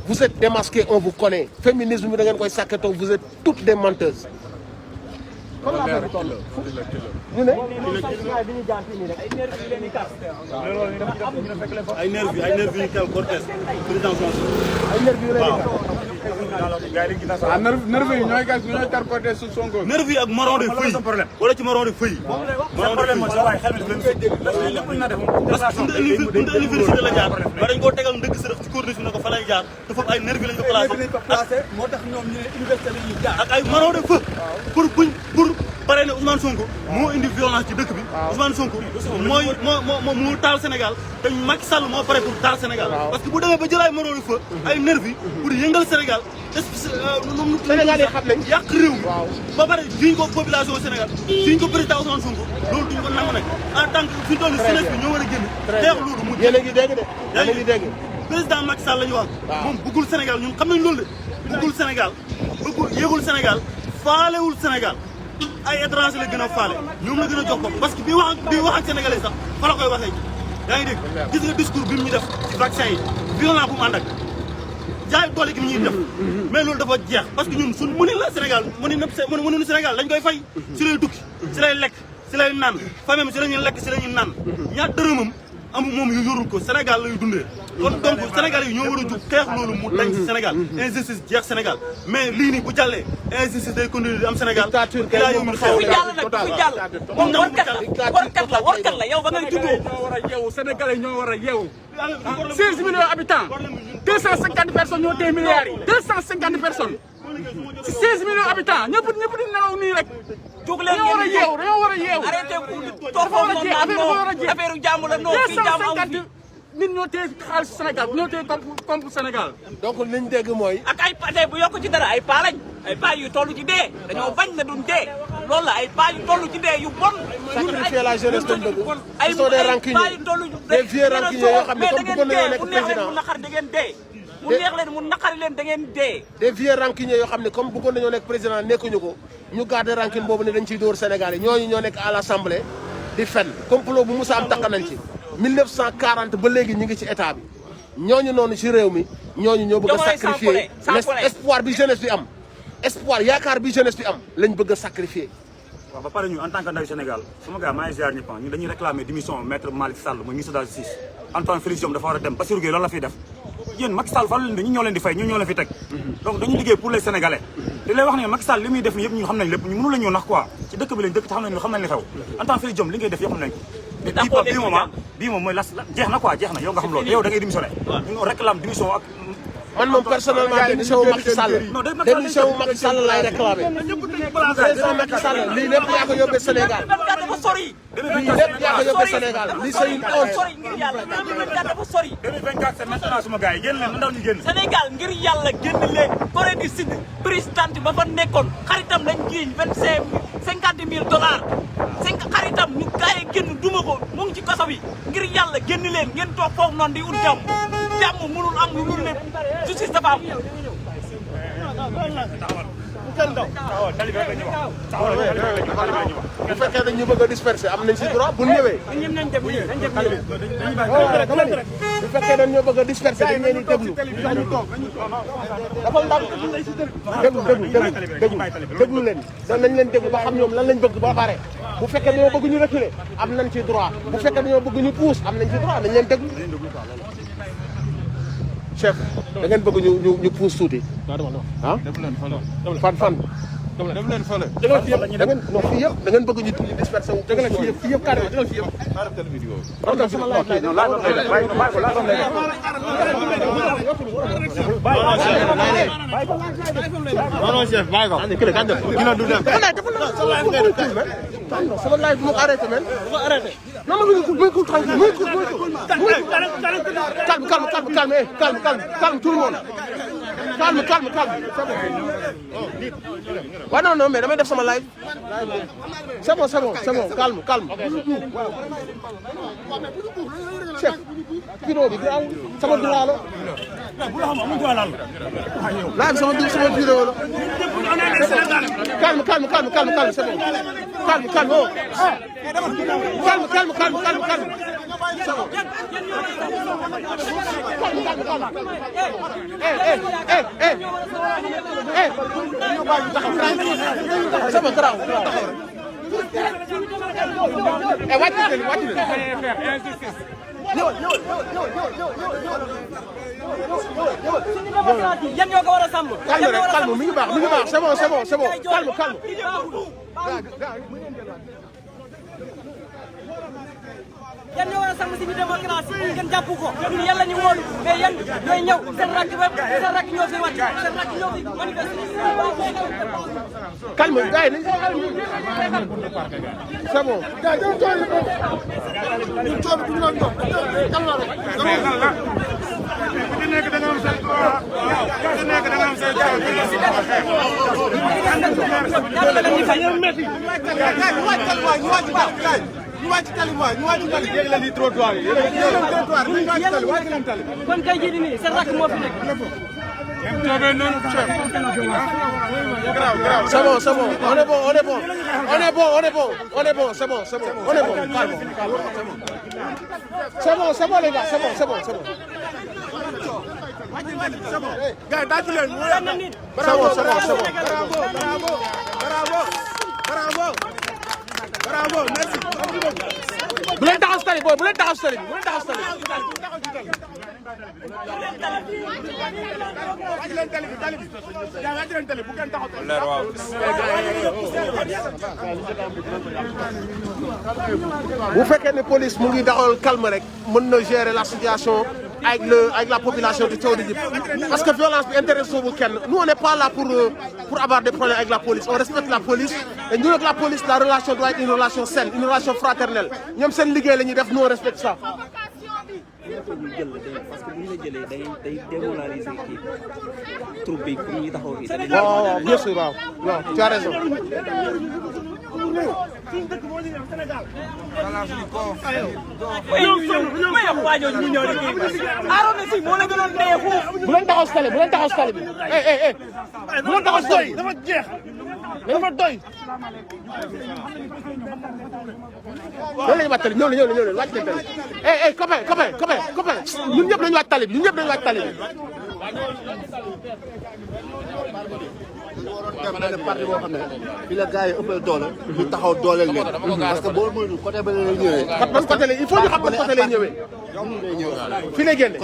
vous êtes démasqués on vous connaît féminisme bi da ngeen koy sàkketoo vous êtes toutes des menteuses. comme la affaire bi toll ñu ne. ay nervi yu tel cortège président Sonko. ay nervi yu leen nervi yi ñooy tar cortège su Sonko. nervi ak moron de feuille wala ci moron de feuille. parce que suñu université la jaar ba dañ koo tegal ndëgg sërëx ci corniche bi ne ko fa lay jaar te foofu ay nervi lañ ko placé. moo tax ñoom ñu ne université la ñuy jaar. ak ay moron de feu pour pare ne Ousmane Sonko moo indi violence ci dëkk bi Ousmane Sonko moo taal Sénégal te Macky Sall moo pare pour taal Sénégal parce que bu demee ba jël ay moron de feu ay nervi pour yëngal Sénégal Sénégal yi xam nañ yàq réew mi ba pare jiñ ko population Sénégal jiñ ko président Ousmane Sonko loolu duñ ko nangu nag en tant que fi toll jeunesse bi ñoo war a génn xeex loolu mu yéen a ngi dégg de yéen a ngi dégg président Macky Sall la ñu wax moom bëggul Sénégal ñun xam nañ loolu de bëggul Sénégal yéegul Sénégal faalewul Sénégal ay étranger la gën a faale ñoom la gën a jox bopp parce que bi wax ak sénégalais sax fa la koy waxee yaa ngi dégg gis nga discours bi mu ñu def ci vaccin yi violent bu mu ànd ak jaay doole gi mu ñuy def mais loolu dafa jeex parce que ñun suñ mënin la Sénégal mënuñu Sénégal dañ koy fay si lay tukki si lay lekk si lay naan famem si la ñuy lekk si la ñuy naan ñaar dërëmam amu moom yu yorul ko Sénégal lay dundee kon donc Sénégal yi ñoo war a jug xeex loolu mu dañ ci Sénégal injustice jeex Sénégal mais lii nii bu jàllee injustice day continuer di am Sénégal ilaa yow mi xew moom warkat la yow ba ngay juddoo ñoo war a yeewu Sénégalais ñoo war a yeewu 16 millions habitants 250 personnes ñoo téye milliards yi 250 personnes si 16 millions habitants ñëpp di nelaw nii rek jóg leen dañoo war a yeewu dañoo war a yeewu arrêté ku toog foofu noonu naan affaire jàmm la non fii jàmm amu fi nit ñoo téye xaalis Sénégal ñoo téye komp Sénégal donc liñ dégg mooy ak ay tey bu yokk ci dara ay paa lañ ay paa yu toll ci dee dañoo bañ na duñ dee loolu la ay paa yu toll ci dee yu bon sacrifier la jeunesse lañ bëgg ay ils sont des rancuniers des vieux rancuniers yoo xam ne comme bëggoon nañoo nekk président mu naqar da ngeen dee mu neex leen mu naqari leen da ngeen dee des vieux rancuniers yoo xam ne comme bëggoon nañoo nekk président nekkuñu ko ñu garder rancune boobu ne dañ ciy dóor Sénégal yi ñooñu ñoo nekk à l'Assemblée di fen complot bu Moussa am takk nañ ci 1940 ba léegi ñu ngi ci état bi ñooñu noonu ci réew mi ñooñu ñoo bëgg a sacrifier espoir bi jeunesse bi am espoir yaakaar bi jeunesse bi am lañ bëgg a sacrifier. waaw ba pare ñu en tant que ndaw Sénégal sama gars maa ngi ziar ñëpp ñu dañuy réclamer démission maître Malick Sall mooy ministre de la justice Antoine Félix Diome dafa war a dem Bassirou Gueye loolu la fiy def yéen Macky Sall fan leen ñu ñoo leen di fay ñu ñoo leen fi teg donc dañuy liggéey pour les Sénégalais di lay wax ne Macky Sall li muy def ni yëpp ñu xam nañ lépp ñu mënu la ñëw nax quoi ci dëkk bi lañ dëkk te xam nañ li xew Antoine Félix Diome li ngay def yëpp xam nañ ko bii moom mooy jeex na quoi jeex na yow nga xam loolu yow da ngay démissionné ñu réclame démission ak man moom personnellement démission wu Macky Sall démission wu Macky Sall laay réclamé président Macky Sall lii lépp yaa ko yóbbee Sénégal dafa sori lii lépp yaa ko yóbbee Sénégal lii c'est une honte sori ngir yàlla dafa sori 2024 c'est maintenant suma gars yi génn leen ndaw ñu génn Sénégal ngir yàlla génn leen Corée du Sud présidente ba fa nekkoon xaritam lañ jiiñ 50 000 dollars xaritam ñu gars yi génn duma ko mu ngi ci kaso bi ngir yàlla génn leen ngeen toog foofu noonu di ut jàmm mënul am lu dul ne justice dafa am bu fekkee dañ ñu bëgg a disperser am nañ ci droit bu ñëwee bu fekkee dañ ñoo bëgg a disperser dañ leen di déglu dafa ndànk déglu leen nañ leen déglu ba xam ñoom lan lañ bëgg ba pare bu fekkee dañoo bëgg ñu reculer am nañ ci droit bu fekkee dañoo bëgg ñu pousse am nañ ci droit nañ leen déglu chef da ngeen bëgg ñu pousse tuuti ah fan dem leen fële. dëgg fii yëpp da ngeen non fii yëpp da ngeen bëgg ñu disperser wu. dëgg la fii yëpp carrément dëgg fii yëpp. arrêté vidéo bi. sama laaj non laaj non chef bàyyi ko. dina du dem. sama laaj bu ma ko arrêté men. non non muy cool tranquille muy cool calme tout le monde. calme waaw non mais damay def sama live c'est bon calme chef vidéo bi graaw sama droit la live sama vidéo la calme c'est bon calme oh calme c'est bon sama garaaw wàcc leen yan ñoo ko war a sàmm. calme mi ngi baax c'est bon calme yan ñoo war a sàmm suñu démocratie ngeen jàpp ko ñun yàlla ñu wóolu mais yan ñooy ñëw seen rakk ñoo fi wàcc seen rakk ñoo fi manifester. calme gars yi c'est bon. kon kay jii nii seen rakk moo fi nekk. C'est bon, on est bon, c'est bon, on est bon, calme. C'est bon les gars, c'est bon. Gars, c'est bon. Bravo, merci. Bu leen taxaw tali booy bu leen taxaw tali bu fekkee ne police mu ngi daxal calme rek mën na gérer la situation avec la population de Thiaw di Djib parce que violence bi intéressé wu kenn nous on n'est pas là pour avoir des problèmes avec la police on respecte la police et nous avec la police la relation doit être une relation saine une relation fraternelle ñoom seen liggéey la ñuy def nous on respecte ça. parce que bu ñu la jëlee day démoraliser kii troupe bi pour ñu taxaw fii. waaw bien sûr waaw non tu as raison. bu leen taxaw si tali bi bu leen taxaw si tali bi dafa jeex dafa doy. loolu la ñuy wàcc tali ñëw leen wàcc leen tali copain ñun ñëpp dañu wàcc tali bi benn parti boo xam ne fii la gars yi ëppal doole ñu taxaw dooleel leen parce que boo moytu côté ba lay ñëwee ban côté la il faut ñu xam ban côté lay ñëwee fii lay génne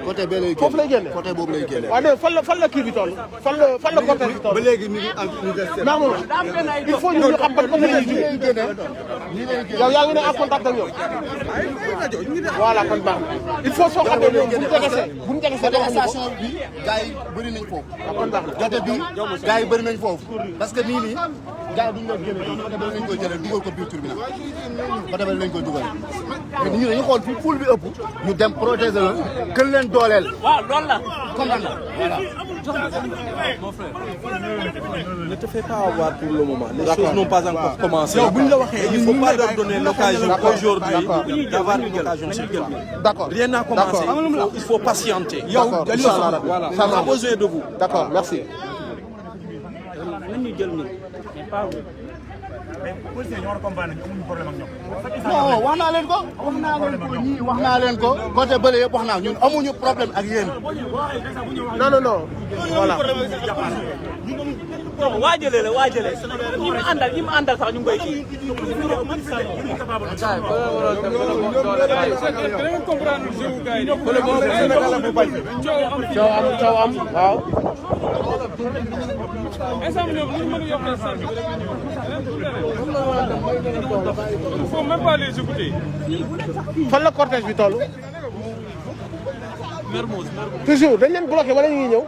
côté bee lay génne foofu lay génne côté boobu lay génne waaw fan la kii bi toll fan la côté bi toll ba léegi mi ngi ak université non il faut ñu xam ban côté lay jógee yow yaa ngi ne en contact ak ñoom voilà kon baax il faut soo xamee ñoom bu ñu jegesee station bi gars yi bëri nañ foofu kon baax côté bi gars yi bëri nañ foofu parce que nii gars yi duñ la génne côté ba lañ koy jëlee dugal ko biir tribunal côté ba lañ koy dugal mais ñu dañu xool fi poul bi ëpp ñu dem protéger la gën leen dooleel waaw loolu la comprendre voilà Ne te fais pas avoir pour le moment. Les choses n'ont pas encore commencé. Il ne faut pas leur donner l'occasion aujourd'hui d'avoir une occasion circulaire. Rien n'a commencé. Il faut patienter. Voilà. On a besoin de vous. D'accord, merci. non wax naa leen ko côté bële yëpp wax naa ñun amuñu problème ak yéen. non voilà. non waajalee la waajalee ñi mu àndal sax ñu ngi koy kii. coow am waaw. Il faut même pas les écouter. fan la cortège bi toll. toujours dañ leen bloqué wala ñu ngi ñëw.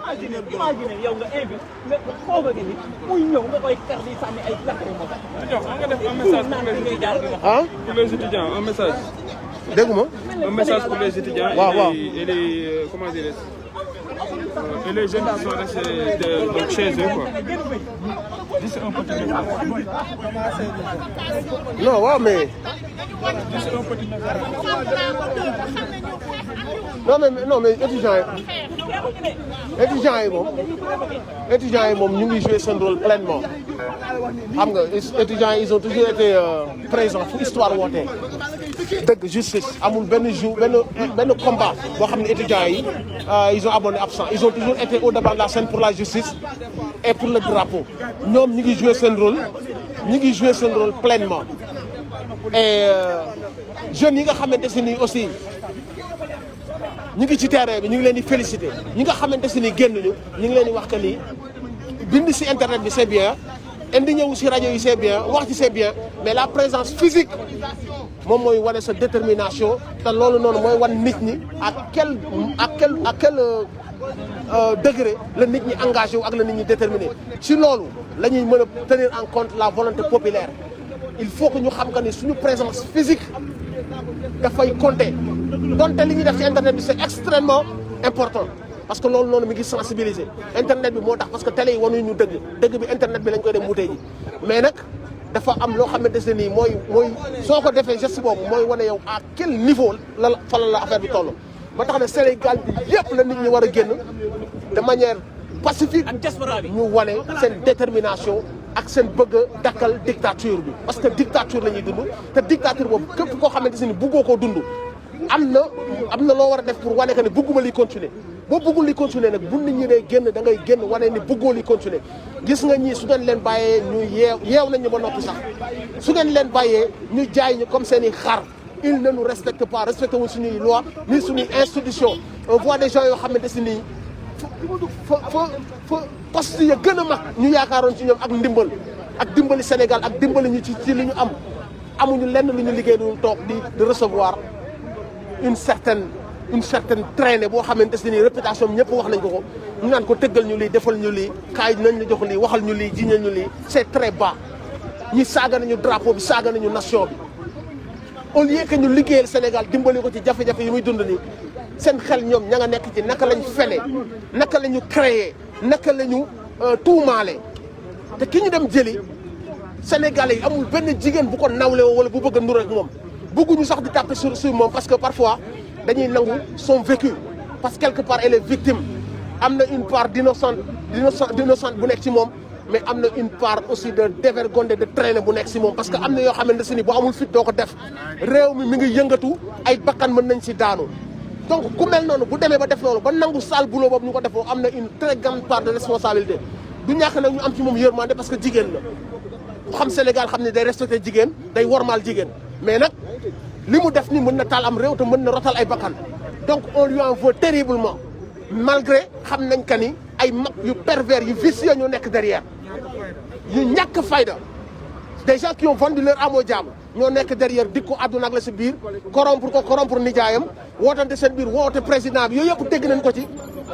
imagine yow nga invité nga xool nga ni muy ñëw nga koy kar di sànni ay nga def un message pour les étudiants un message. dégguma. un message pour les étudiants. waaw et les comment dire et les jeunes qui sont restés donc chez eux quoi. Juste un petit message. non waaw mais. Juste un petit message. non mais étudiants yi moom ñu ngi jouer seen rôle pleinement xam nga étudiants ils ont toujours été présents fu histoire wootee dëgg justice amul benn jour benn combat boo xam ne étudiants yi ils ont abonné absent ils ont toujours été au devant de la scène pour la justice et pour le drapeau ñoom ñu ngi jouer seen rôle pleinement et jeunes yi nga xamante si nii aussi ñu ngi ci terrain bi ñu ngi leen di féliciter ñi nga xamante si ni génn ñu ngi leen di wax que ni bind si internet bi c'est bien indi ñëw si rajo yi c'est bien wax ci c'est bien mais la présence physique moom mooy wane sa détermination te loolu noonu mooy wan nit ñi à quel degré la nit ñi engagé wu ak la nit ñi déterminé si loolu la ñuy mën a tenir en compte la volonté populaire il faut que ñu xam que ni suñu présence physique dafay compter donte li ñuy def ci internet bi c'est extrêmement important parce que loolu noonu mi ngi sensibiliser internet bi moo tax parce que télé yi wanuñu ñu dëgg bi internet bi lañ koy dem wutee ji mais nag dafa am loo xamante ne nii mooy soo ko defee geste boobu mooy wane yow à quel niveau fa la affaire bi toll ba tax ne Sénégal bi yëpp la nit ñi war a génn de manière pacifique ñu wane seen détermination ak seen bëgg a dakkal dictature bi parce que dictature la ñuy dund te dictature boobu képp koo xamante ne buggoo koo dund am na loo war a def pour wane que ne bugguma li continuer boo buggul li continuer nag bu nit ñi dee génn da ngay génn wane ni buggoo li continuer gis nga ñii su ngeen leen bàyyee ñu yeew nañ ñu ba noppi sax su ngeen leen bàyyee ñu jaay ñu comme seen i xar ils ne nous respectent pas respecté wuñ suñuy loi ni suñuy institution on voit des gens yoo xamante si nii fa poste ya gën a mag ñu yaakaaroon ci ñoom ak dimbali Sénégal ak dimbali ñu ci li ñu am amuñu lenn lu ñu liggéey du toog di recevoir une certaine traînée boo xamante ne nii réputation bi ñëpp wax nañ ko ñu naan ko tëggal ñu lii defal ñu lii kaay nañ la jox lii waxal ñu lii jiñal ñu lii c'est très bas ñi saaga nañu drapeau bi saaga nañu nation bi au lieu que ñu liggéeyal Sénégal dimbali ko ci jafe-jafe yi muy dund nii seen xel ñoom ña nga nekk ci naka lañ fene naka la ñu créer naka la ñu tuumaale te ki ñu dem jëli Sénégalais yi amul benn jigéen bu ko nawle wala bu bëgg a ndur ak moom bëgguñu sax di taper sur moom parce que parfois dañuy nangu son vécu parce que quelque part elle est victime am na une part d'innocente bu nekk ci moom mais am na une part aussi de dévergondé de traîner bu nekk si moom parce que am na yoo xamante ne bu amul fit doo ko def réew mi ngi yëngatu ay bakkan mën nañ si daanu donc ku mel noonu bu demee ba def loolu ba nangu sale boulot boobu ñu ko defoo am na une très grande part de responsabilité du ñàkk nag ñu am ci moom yërmande parce que jigéen la ku xam Sénégal xam ne day respecté jigéen day wormaal jigéen mais nag li mu def ni mën na taal am réew te mën na rotal ay bakkan donc on lui en veut terriblement malgré xam nañ que ni ay mag yu pervers yu vicieux ñoo nekk derrière yu ñàkk fayda des gens qui ont vendu leur âme au diable ñoo nekk derrière dik ko àdduna ak la si biir corrompre nijaayam wootante seen biir woote président bi yooyu yëpp dégg nañ ko ci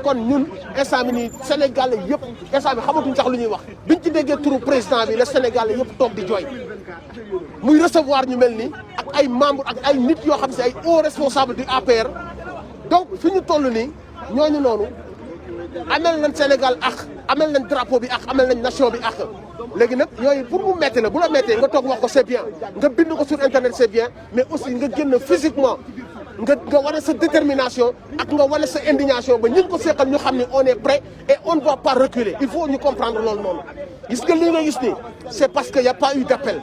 kon ñun instant bi nii Sénégal yëpp instant bi xamatuñ sax lu ñuy wax biñ ci déggee turu président bi la Sénégal yëpp toog di jooy muy recevoir ñu mel ni ak ay membres ak ay nit yoo xam si ay hauts responsables du APR donc fi ñu toll nii ñooñu noonu amel nañ Sénégal ak amel nañ drapeau bi ak amel nañ nation bi ak léegi nag yooyu pour mu metti la bu la mettee nga toog wax ko c'est bien nga bind ko sur internet c'est bien mais aussi nga génn physiquement nga wane sa détermination ak nga wane sa indignation ba ñun ko seqal ñu xam ne on est prêt et on ne va pas reculer il faut ñu comprendre loolu noonu gis nga li nga gis ni c'est parce que y a pas eu d'appel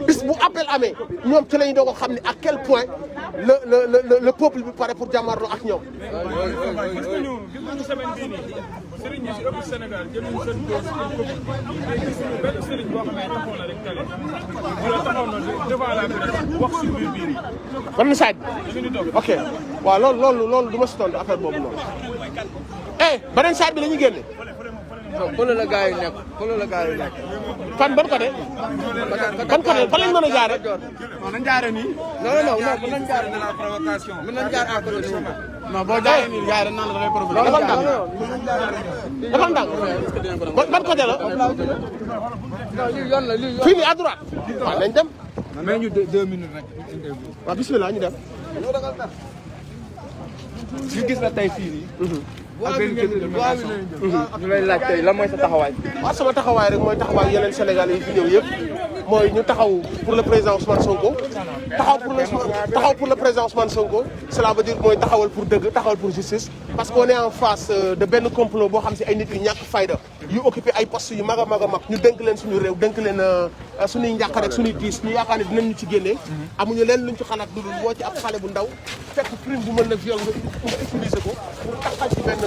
bis bu appel amee ñoom ci la ñu doog a xam ne à quel point le peuple bi pare pour jàmmarloo ak ñoom. gis nañu semaine bii nii sëriñ yi si ëpp Sénégal jëluñu seen dose mais gis nañu benn sëriñ boo xam ne taxaw na rek tale wala taxaw na devant la presse wax si biir bii nii. ban side ok waaw loolu du ma si tontu affaire boobu noonu. beneen side bi la ñuy génne xoolal la gars yi nekk xoolal la gars yi nekk. fan ban côté. ban côté fan lañ mën a jaaree. non nañ jaaree nii. non mën nañ jaaree de la provocation. mën nañ jaar à côté nii. non boo jaaree nii gars yi dañ naan la da ngay provoquer. dafa ndànk ban côté la. lii yoon la lii yoon. fii nii à droite. waaw nañ dem. mais ñu 2 minutes rek interview. waaw bismillah ñu dem. ñu gis la tey fii nii. ak benn ñu lay laaj tey lan mooy sa taxawaay. waaw sama taxawaay rek mooy taxawaay yeneen Sénégal yi fi ñëw yëpp mooy ñu taxaw pour le président Ousmane Sonko taxaw pour le président Ousmane Sonko cela veut dire mooy taxawal pour dëgg taxawal pour justice parce qu'on est en face de benn complot boo xam si ay nit yu ñàkk fayda yu occupé ay postes yu mag a mag a mag ñu dénk leen suñu réew dénk leen suñuy njàq rek suñuy tiis ñu yaakaar ne dinañ ñu ci génnee amuñu leen luñ ci xalaat lu dul boo ci ab xale bu ndaw fekk crime bu mën na viol nga utiliser ko pour taxal ci benn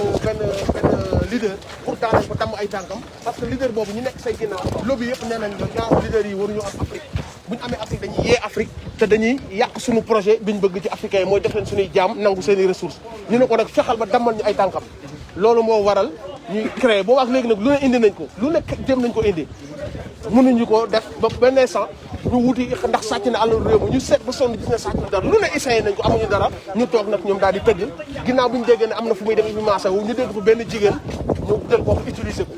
leader pour daaneel ko damm ay tànkam parce que leader boobu ñu nekk say ginnaaw lobby yëpp nee nañ ñaar leader yi waruñu am Afrique bu ñu amee Afrique dañuy yee Afrique te dañuy yàq suñu projet bi ñu bëgg ci africain yi mooy def leen suñuy jaam nangu seen i ressources ñu ne ko nag fexal ba dammal ñu ay tànkam loolu moo waral ñuy créé boobu ak léegi nag lu ne indi nañ ko lu nekk jëm nañ ko indi mënuñu ko def ba benn instant ñu wuti ndax sàcc na àll réew mi ñu seet ba sonn gis ne sàcc na dara lu ne essayé nañ ko amuñu dara ñu toog nag ñoom daal di tëgg ginnaaw bi ñu déggee ne am na fu muy dem bi maasa wu ñu dégg ko benn jigéen ñu jël ko utiliser ko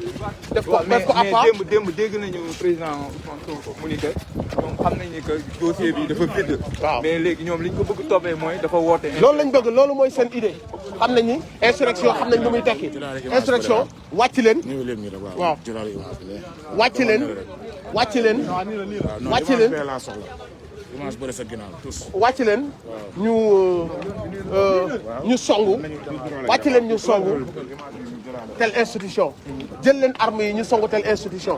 def ko à part mais démb dégg nañu président Ousmane Sonko mu ni que ñoom xam nañ ni que dossier bi dafa vide. waaw mais léegi ñoom li ñu ko bëgg toppee mooy dafa woote. loolu lañ bëgg loolu mooy seen idée xam nañ ni insurrection xam nañ lu muy tekki insurrection wàcc leen waaw wàcc leen wàcc leen wàcc leen wàcc leen ñu songu wàcc leen ñu songu telle institution jël leen armes yi ñu songu telle institution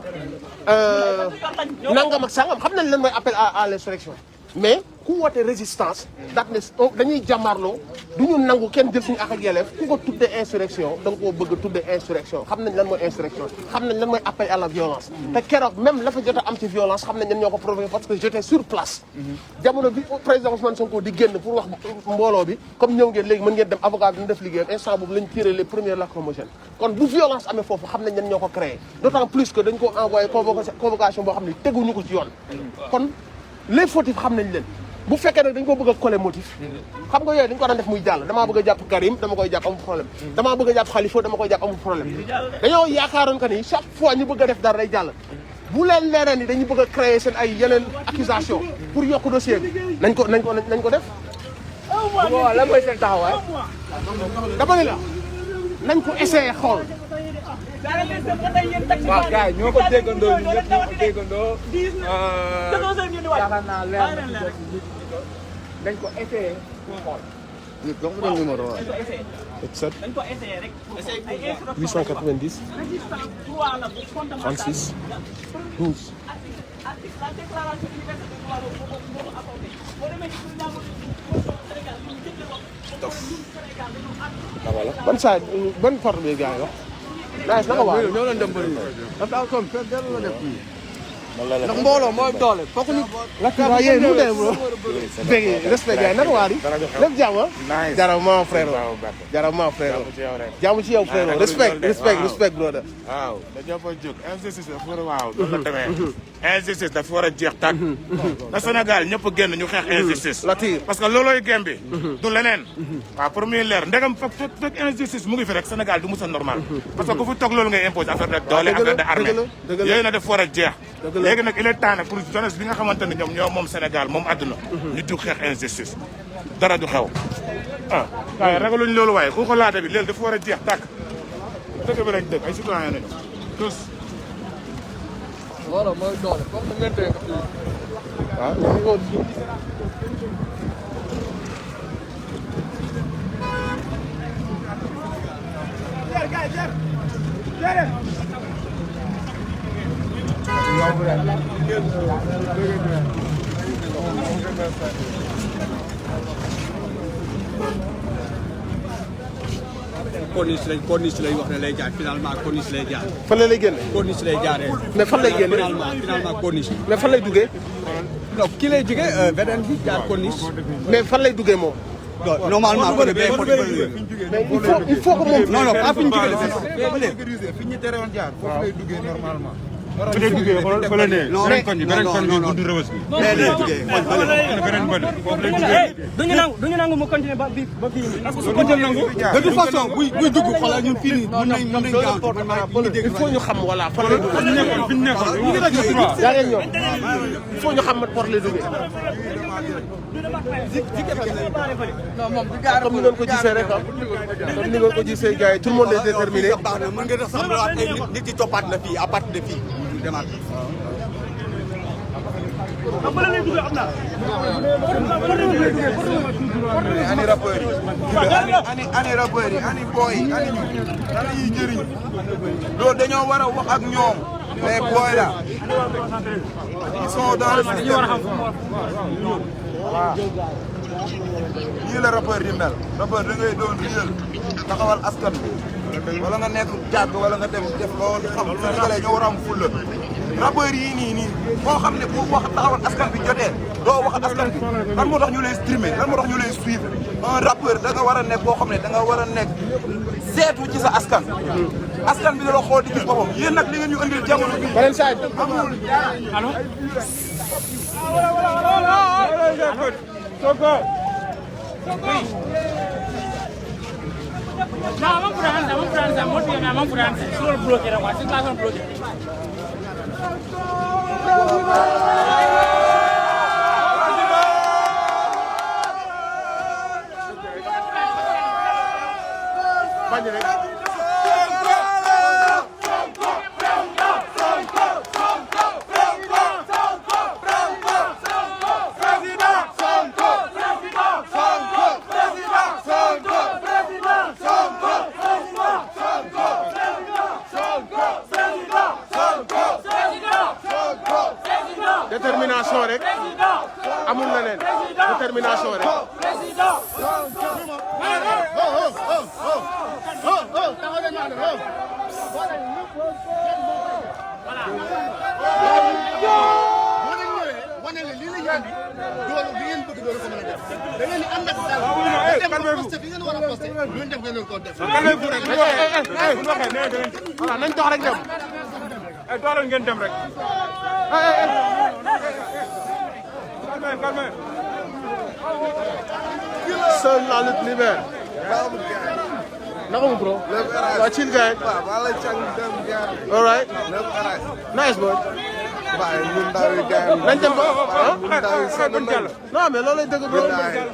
nangam ak sangam xam nañ leen mooy appel à l'insurrection mais ku woote résistance daat ne dañuy jàmmarloo du ñu nangu kenn jël suñu ak ak yelleef ku ko tuddee insurrection da nga koo bëgg a tuddee insurrection xam nañ lan mooy insurrection xam nañ lan mooy appel à la violence te keroog même la fa jot a am ci violence xam nañ ñan ñoo ko provoqué parce que j'étais sur place jamono bi président Ousmane Sonko di génn pour wax mbooloo bi comme ñëw ngeen léegi mën ngeen dem avocat bi ñu def liggéeyam instant boobu lañ tiré les premiers lacrymogènes kon bu violence amee foofu xam nañ ñan ñoo ko créé d'autant plus que dañ ko envoyé convocation boo xam ne teguñu ko ci yoon kon les fautifs xam nañ leen bu fekkee nag dañ ko bëgg a coller motif xam nga yooyu dañ ko daan def muy jàll damaa bëgg a jàpp Karim dama koy jàpp amul problème damaa bëgg a jàpp Khalifa dama koy jàpp amul problème dañoo yaakaaroon que ni chaque fois ñu bëgg a def dara day jàll bu leen leeree ni dañu bëgg a créer seen ay yeneen accusation pour yokk dossier bi nañ ko def waaw lan mooy seen taxawaay. dama ne la nañ ko essayer xool waaw gars yi ñoo ko déggandoo ñun ñëpp ñoo ko déggandoo. yaakaar naa leer na ci dañ ko essayé pour xool. nit jox ko numéro waaw. 7 890 36 12 ban saa ban porte bi gars yi wax. nice na nga waay ñoo leen dem bëri dafa am comme fekk dara la def fii. ndax mbooloo mooy doole fokk ñu. waaw yéen mu dee bro. dégg nga respect gars yi naka waa di. lépp jàmm jaraw ma frère jaraw ma frère jàmm ci yow frère respect brother. waaw dañoo fa jóg injustice dafa war a waaw loolu la demee injustice dafa war a jeex tàkk na Sénégal ñëpp génn ñu xeex injustice parce que loolooy gém bi du leneen waaw pour muy leer ndegam fekk injustice mu ngi fi rek Sénégal du musa normal parce que ku fi toog loolu ngay impose affaire de doole affaire de armée yooyu na def war a jeex léegi nag il est temps nag pour jeunesse bi nga xamante ne ñoom ñoo moom Sénégal moom àdduna ñu jug xeex injustice dara du xew ah waaye ragaluñ loolu waaye ku ko laata bi léegi dafa war a jeex tàkk dëkk bi lañ dëkk ay citoyen nañu tous mbooloo mooy doole fokk ngeen dégg. waaw corniche lay wax ne lay jaar finalement corniche lay jaar. fan la lay génne. corniche lay jaaree. mais fan lay génne finalement corniche. mais fan lay duggee. donc ki lay jógee beneen bi jaar corniche. mais fan lay duggee moom. normalement côté bee il faut que moom. non non pas fi ñu jógee fi ñu tere woon jaar foofu lay duggee normalement. bu dee duggee fa la nee. beneen koñ bi buntu rëbës bi. mais lay duggee beneen bëri foofu lay duggee. duñu nangu mu continuer ba fii parce que su ko jël nangu. de toute façon buy dugg xoolal ñun fii nii mën nañ gaaw il faut ñu xam voilà fan lay duggee. fi ñu nekkoon yaa ngeen ñëw il faut ñu xam port lay duggee. comme ni ngeen ko gisee rek comme ni ngeen ko gisee gars yi tout le monde est déterminé. baax na mën nga def sax ay nit yi toppaat na fii à partir de fii demaat. ani rappeurs yi ani rappeurs yi ani boy yi ani ñu lan la ñuy jëriñ loolu dañoo war a wax ak ñoom mais boy la ils sont dans le système waaw lii la rappeur yi mel rappeur da ngay doon réel taxawal askan bi wala nga nekk jàgg wala nga dem def loolu xam Sénégalais ñoo war a am fulla rappeur yi nii boo xam ne bu wax taxawal askan bi jotee doo wax askan bi lan moo tax ñu lay streamer lan moo tax ñu lay suivre un rappeur da nga war a nekk boo xam ne da nga war a nekk seetu ci sa askan bi da la xool di gis boppam yéen nag li ngeen ñu andil jamono bi beneen saa yi amul allo no, vamos por avanzar, muy bien, vamos por avanzar. Solo el bloque, la guay, está el bloque. détermination rek amul leneen détermination rek. wane leen lii la ñu andi doolu li ngeen bëgg doolu ko mën a def da ngeen di ànd ak dal dem posté bi ngeen war a posté lu ngeen def ngeen ko def voilà nañ dox rek dem dooleel ngeen dem rek. calme. Seul la lutte libère. naka mu bro. waa chill gaay. all right. nice boy. waaye ñun ndaw yi gars yi. nañ dem ba ah. non mais loolu lay dëgg bro.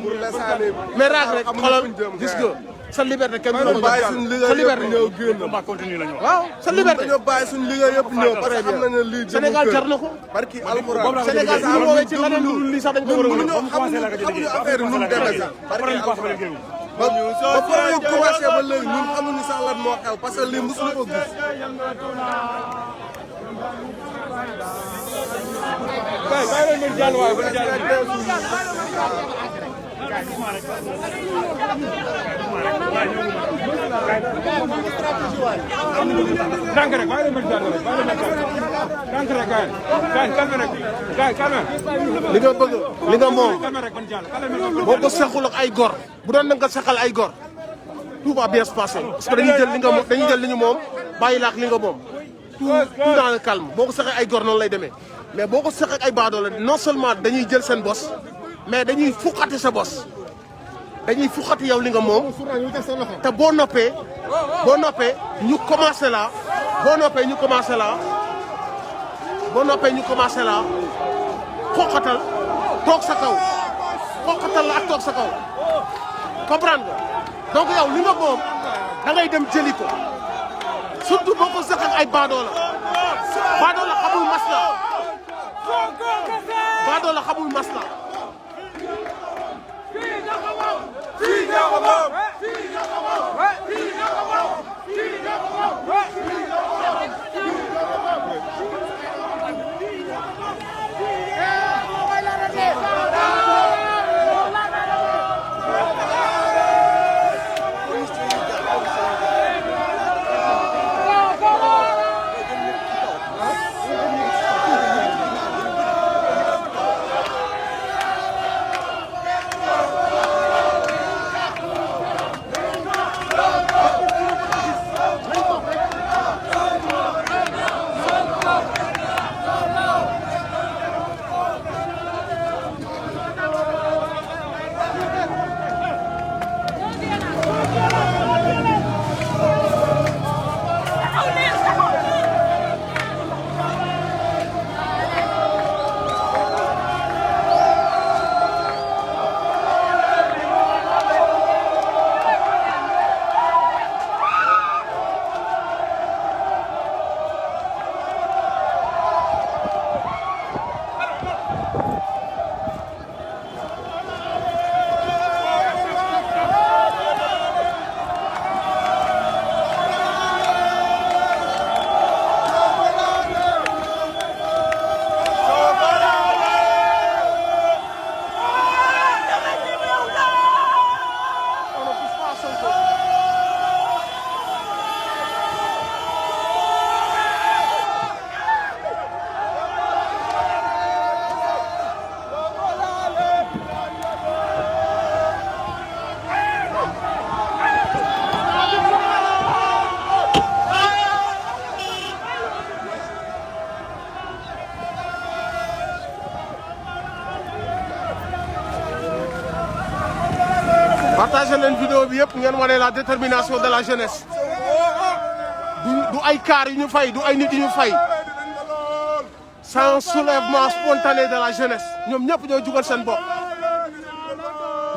pour l'instant nii. mais raak rek xoolal gis nga. sa liberté kenn du ko bàyyi suñu liggéey sa liberté ñëw génn. waaw sa liberté. dañoo bàyyi suñu liggéey yëpp ñëw parce que xam nañ ne lii Sénégal jar na ko. barki alxuraan Sénégal bu ñu woowee ci leneen lu lii sax dañ ko war a mënuñoo xamuñu affaire yi nu mu demee sax. barki alxuraan ba problème yi commencé ba léegi ñun xamuñu sax lan moo xew parce que lii mosuñu ko gis. Dank rek bàyyi leen ma jàll rek bàyyi leen ma jàll dank rek gaay calme rek gaay calme li nga bëgg li nga moom boo ko sequl ak ay gor bu doon da nga seqal ay gor tout va bien se passer parce que dañuy jël li nga moom dañuy jël li ñu moom bàyyi la ak li nga moom tout dans le calme boo ko seqee ay gor noonu lay demee mais boo ko seqee ak ay baadoo la non seulement dañuy jël seen bos mais dañuy fuqati sa bos dañuy fuqati yow li nga moom te boo noppee ñu commencé la boo noppee ñu commencé la xoqatal toog sa kaw xoqatal la ak toog sa kaw comprendre nga donc yow li nga moom da ngay dem jëli ko surtout boo ko seq ak ay baadoo la xamul masla baadoo la xamul masla partagé leen vidéo bi yëpp ngeen wane la détermination de la jeunesse du ay car yu ñu fay du ay nit yu ñu fay c'est un soulèvement spontané de la jeunesse ñoom ñëpp ñoo jugal seen bopp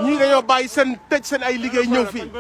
ñii dañoo bàyyi seen tëj seen ay liggéey ñëw fii.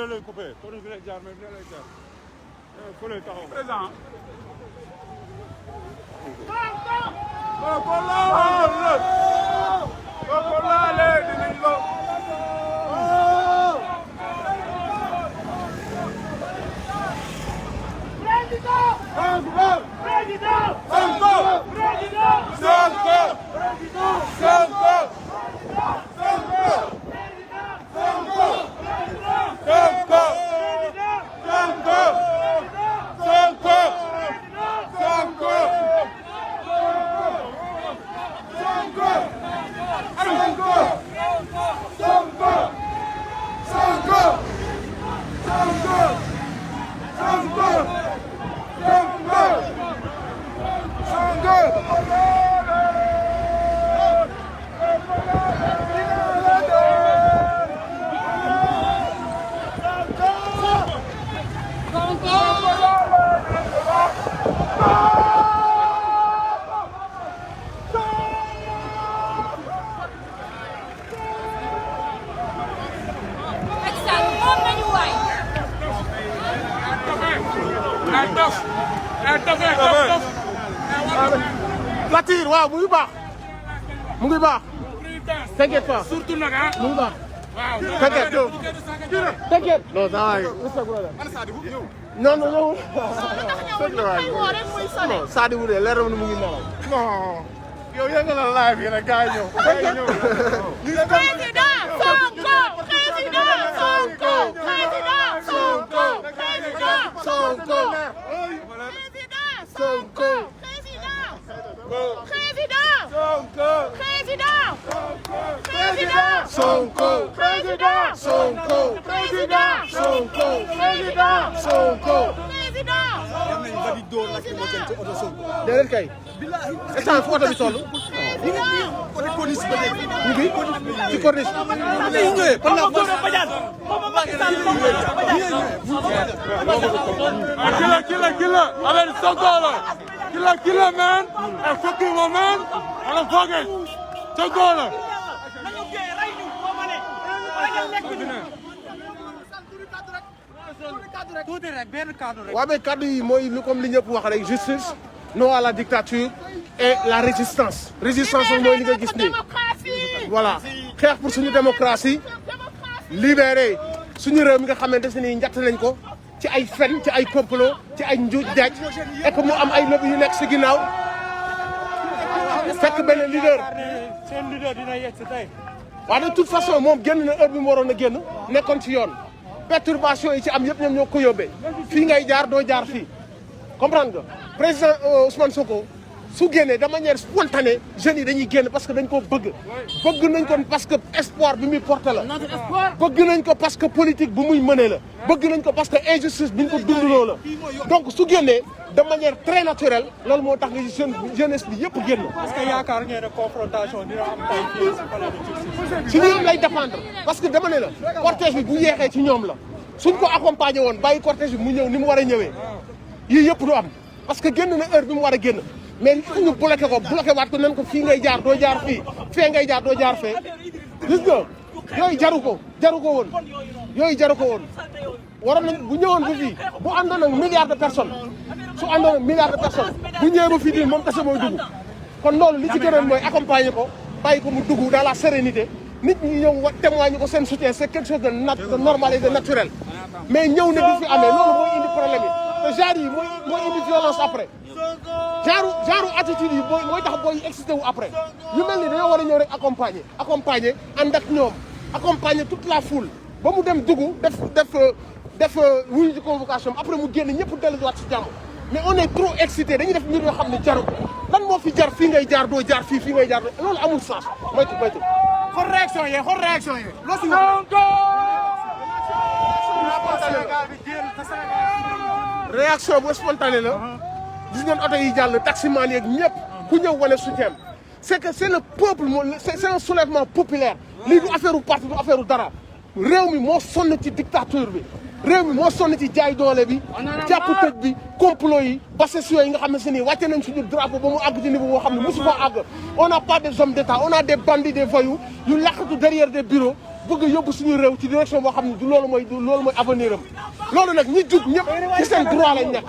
Latir waaw mu ngi baax mu ngi baax t'inquiète pas surtout nag mu ngi baax waaw t'inquiète non ça va non non non Sadibou de leer na mu ngi nelaw non yow yaa ngi la live yi nag gars yi ñëw. Président Sonko président Sonko président Sonko président Sonko président Sonko président Sonko président Sonko président Sonko président Sonko déedéet kay instant fu oto bi toll ñu ngi ci corniche killer avec Sonko la killer man and fucking man and fucking Sonko la waaw mais kaddu yi mooy lu comme li ñëpp wax rek justice non à la dictature et la résistance mooy li nga gis nii voilà xeex pour suñu démocratie libérer suñu réew mi nga xamante ne nii njatt nañ ko ci ay fen ci ay complot ci ay njuuj jaaj et que mu am ay lobby yu nekk si ginnaaw fekk benn leader seen leader dina yegg si tey waaw de toute façon moom génn na heure bi mu waroon a génn nekkoon ci yoon perturbation yi ci am yëpp ñoom ñoo ko yóbbee fii ngay jaar doo jaar fii comprendre nga président Ousmane Sonko su génnee de manière spontanée jeunes yi dañuy génn parce que dañ ko bëgg nañ ko parce que espoir bi muy porté la bëgg nañ ko parce que politique bu muy mënee la bëgg nañ ko parce que injustice bi ñu ko dundaloo la donc su génnee de manière très naturelle loolu moo tax nga jeunesse bi yëpp génn. est-ce que yaakaar ngeen ne confrontation dina am tey fii si palais de justice. si ñoom lay dépendre parce que dama ne la cortège bi bu yeexee ci ñoom la suñ ko accompagné woon bàyyi cortège bi mu ñëw ni mu war a ñëwee yii yëpp du am parce que génn na heure bi mu war a génn mais li tax ñu bloqué waat ko nan ko fii ngay jaar doo jaar fii fee ngay jaar doo jaar fee gis nga yooyu jaru ko woon waroon nañ bu ñëwoon ba fii bu àndoon ak milliards de personnes su àndoon ak milliards de personnes bu ñëwee ba fii di moom kese mooy dugg kon loolu li ci gënoon mooy accompagner ko bàyyi ko mu dugg dans la sérénité nit ñi ñëw témoigner ko seen soutien c'est quelque chose de normal et de naturel mais ñëw ne du fi amee loolu mooy indi problème yi te genre yi mooy indi violence après genre attitude yi mooy tax booy excité wu après yu mel ni dañoo war a ñëw rek accompagner ànd ak ñoom accompagner toute la foule ba mu dem dugg def wuyu ci convocation après mu génn ñëpp delluwaat ci jàmm mais on est trop excité dañuy def mbir yoo xam ne jaru lan moo fi jar fii ngay jaar doo jaar fii ngay jaar loolu amul sens moytu xool réaction yi loo si réaction bu spontanée la gis ngeen oto yi jàll taximan yeeg ñëpp ku ñëw wane soutien c'est que c'est le peuple c'est un soulèvement populaire lii du affaire u parti du affaire u dara réew mi moo sonn ci dictature bi réew mi moo sonn ci jaay doole bi jàpp tëj bi complot yi possession yi nga xam ne si nii wàcce nañ suñu drapeau ba mu àgg ci niveau boo xam ne mosu fa àgg on n'a pas des hommes d'état on a des bandits des voyous yu laqatu derrière des bureaux bëgg yóbbu suñu réew ci direction boo xam ne du loolu mooy avenir am loolu nag ñi jug ñëpp ci seen droit lañ nekk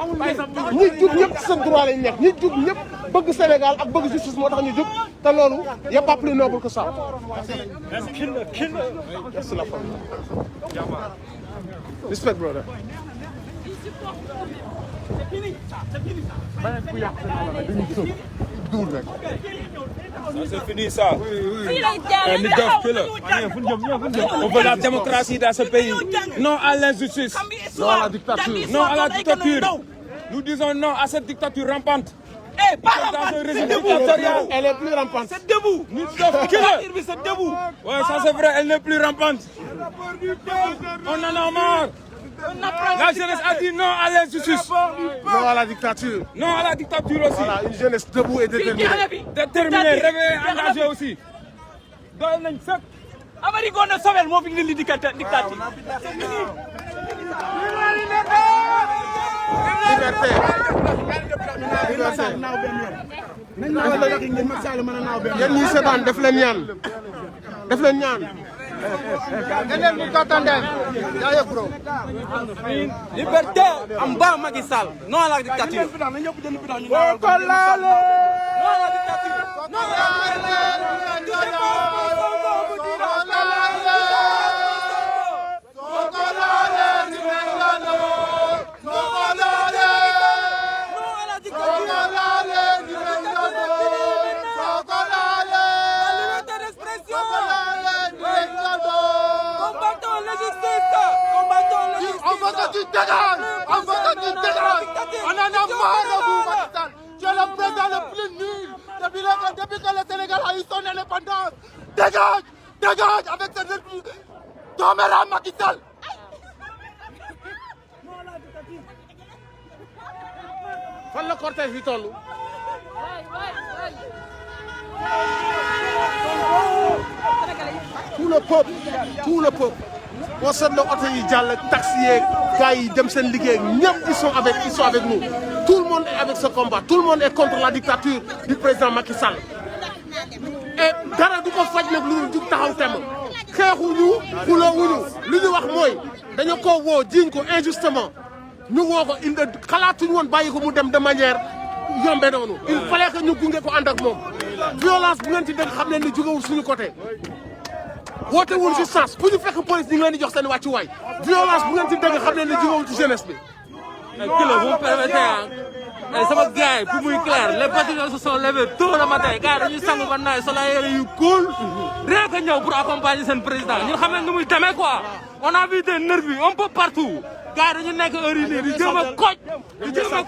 ñi jug ñëpp ci seen droit lañ nekk ñi jug ñëpp bëgg Sénégal ak bëgg justice moo tax ñu jug te loolu y a pas plus noble que ça. Merci la famille. Respect, brother. C'est fini ça. On veut la démocratie dans ce pays. Non à l'injustice. Non à la dictature. Non à la dictature. Nous disons non à cette dictature rampante. Eh, pas rampante, c'est debout. Elle est plus rampante. C'est debout. C'est debout. Ouais, ça c'est vrai, elle n'est plus rampante. On en a marre. La jeunesse a dit non à l'injustice. Non à la dictature. Non à la dictature aussi. Voilà, une jeunesse debout et déterminée. Déterminée, réveillée, engagée aussi. Doy nañ fekk. Amari Ngoone Sobel moo fi indi li dictature. Liberté. Yéen ñi seetaan def leen ñaan. Def leen ñaan. Liberté en bas Macky Sall, non à la dictature. On en a marre de vous, Macky Sall. Tu es le président le plus nul depuis que le Sénégal a eu son indépendance. Dégage, dégage avec cette doméra Macky Sall. Fan la cortège bi toll. Tout le peuple. boo seetloo oto yi jàll taxi yeeg gars yi dem seen liggéey ñëpp ils sont avec nous tout le monde est avec ce combat tout le monde est contre la dictature du président Macky Sall et dara du ko faj nag lu ñu jug taxaw temm xeexuñu xuloowuñu li ñu wax mooy dañu ko woo jiiñ ko injustement ñu woo ko indi xalaatuñu woon bàyyi ko mu dem de manière yombe noonu il fallait que ñu gunge ko ànd ak moom violence bu ngeen ci dégg xam ne ni jógewul suñu côté woote wul ci sens fu ñu fekk police ñu ngi leen di jox seen wàccuwaay violence bu ngeen ci dégg xam ne ni jógewul ci jeunesse bi. Kilo, vous me permettez hein? Sama gars yi pour muy clair les patriotes se sont levés tôt le matin gars yi dañuy sangu ba naay solo yére yu cool rien que ñëw pour accompagner seen président ñun xam ne nu muy demee quoi on a vu des nervis un peu partout gars yi dañu nekk heure yi nii di jéem a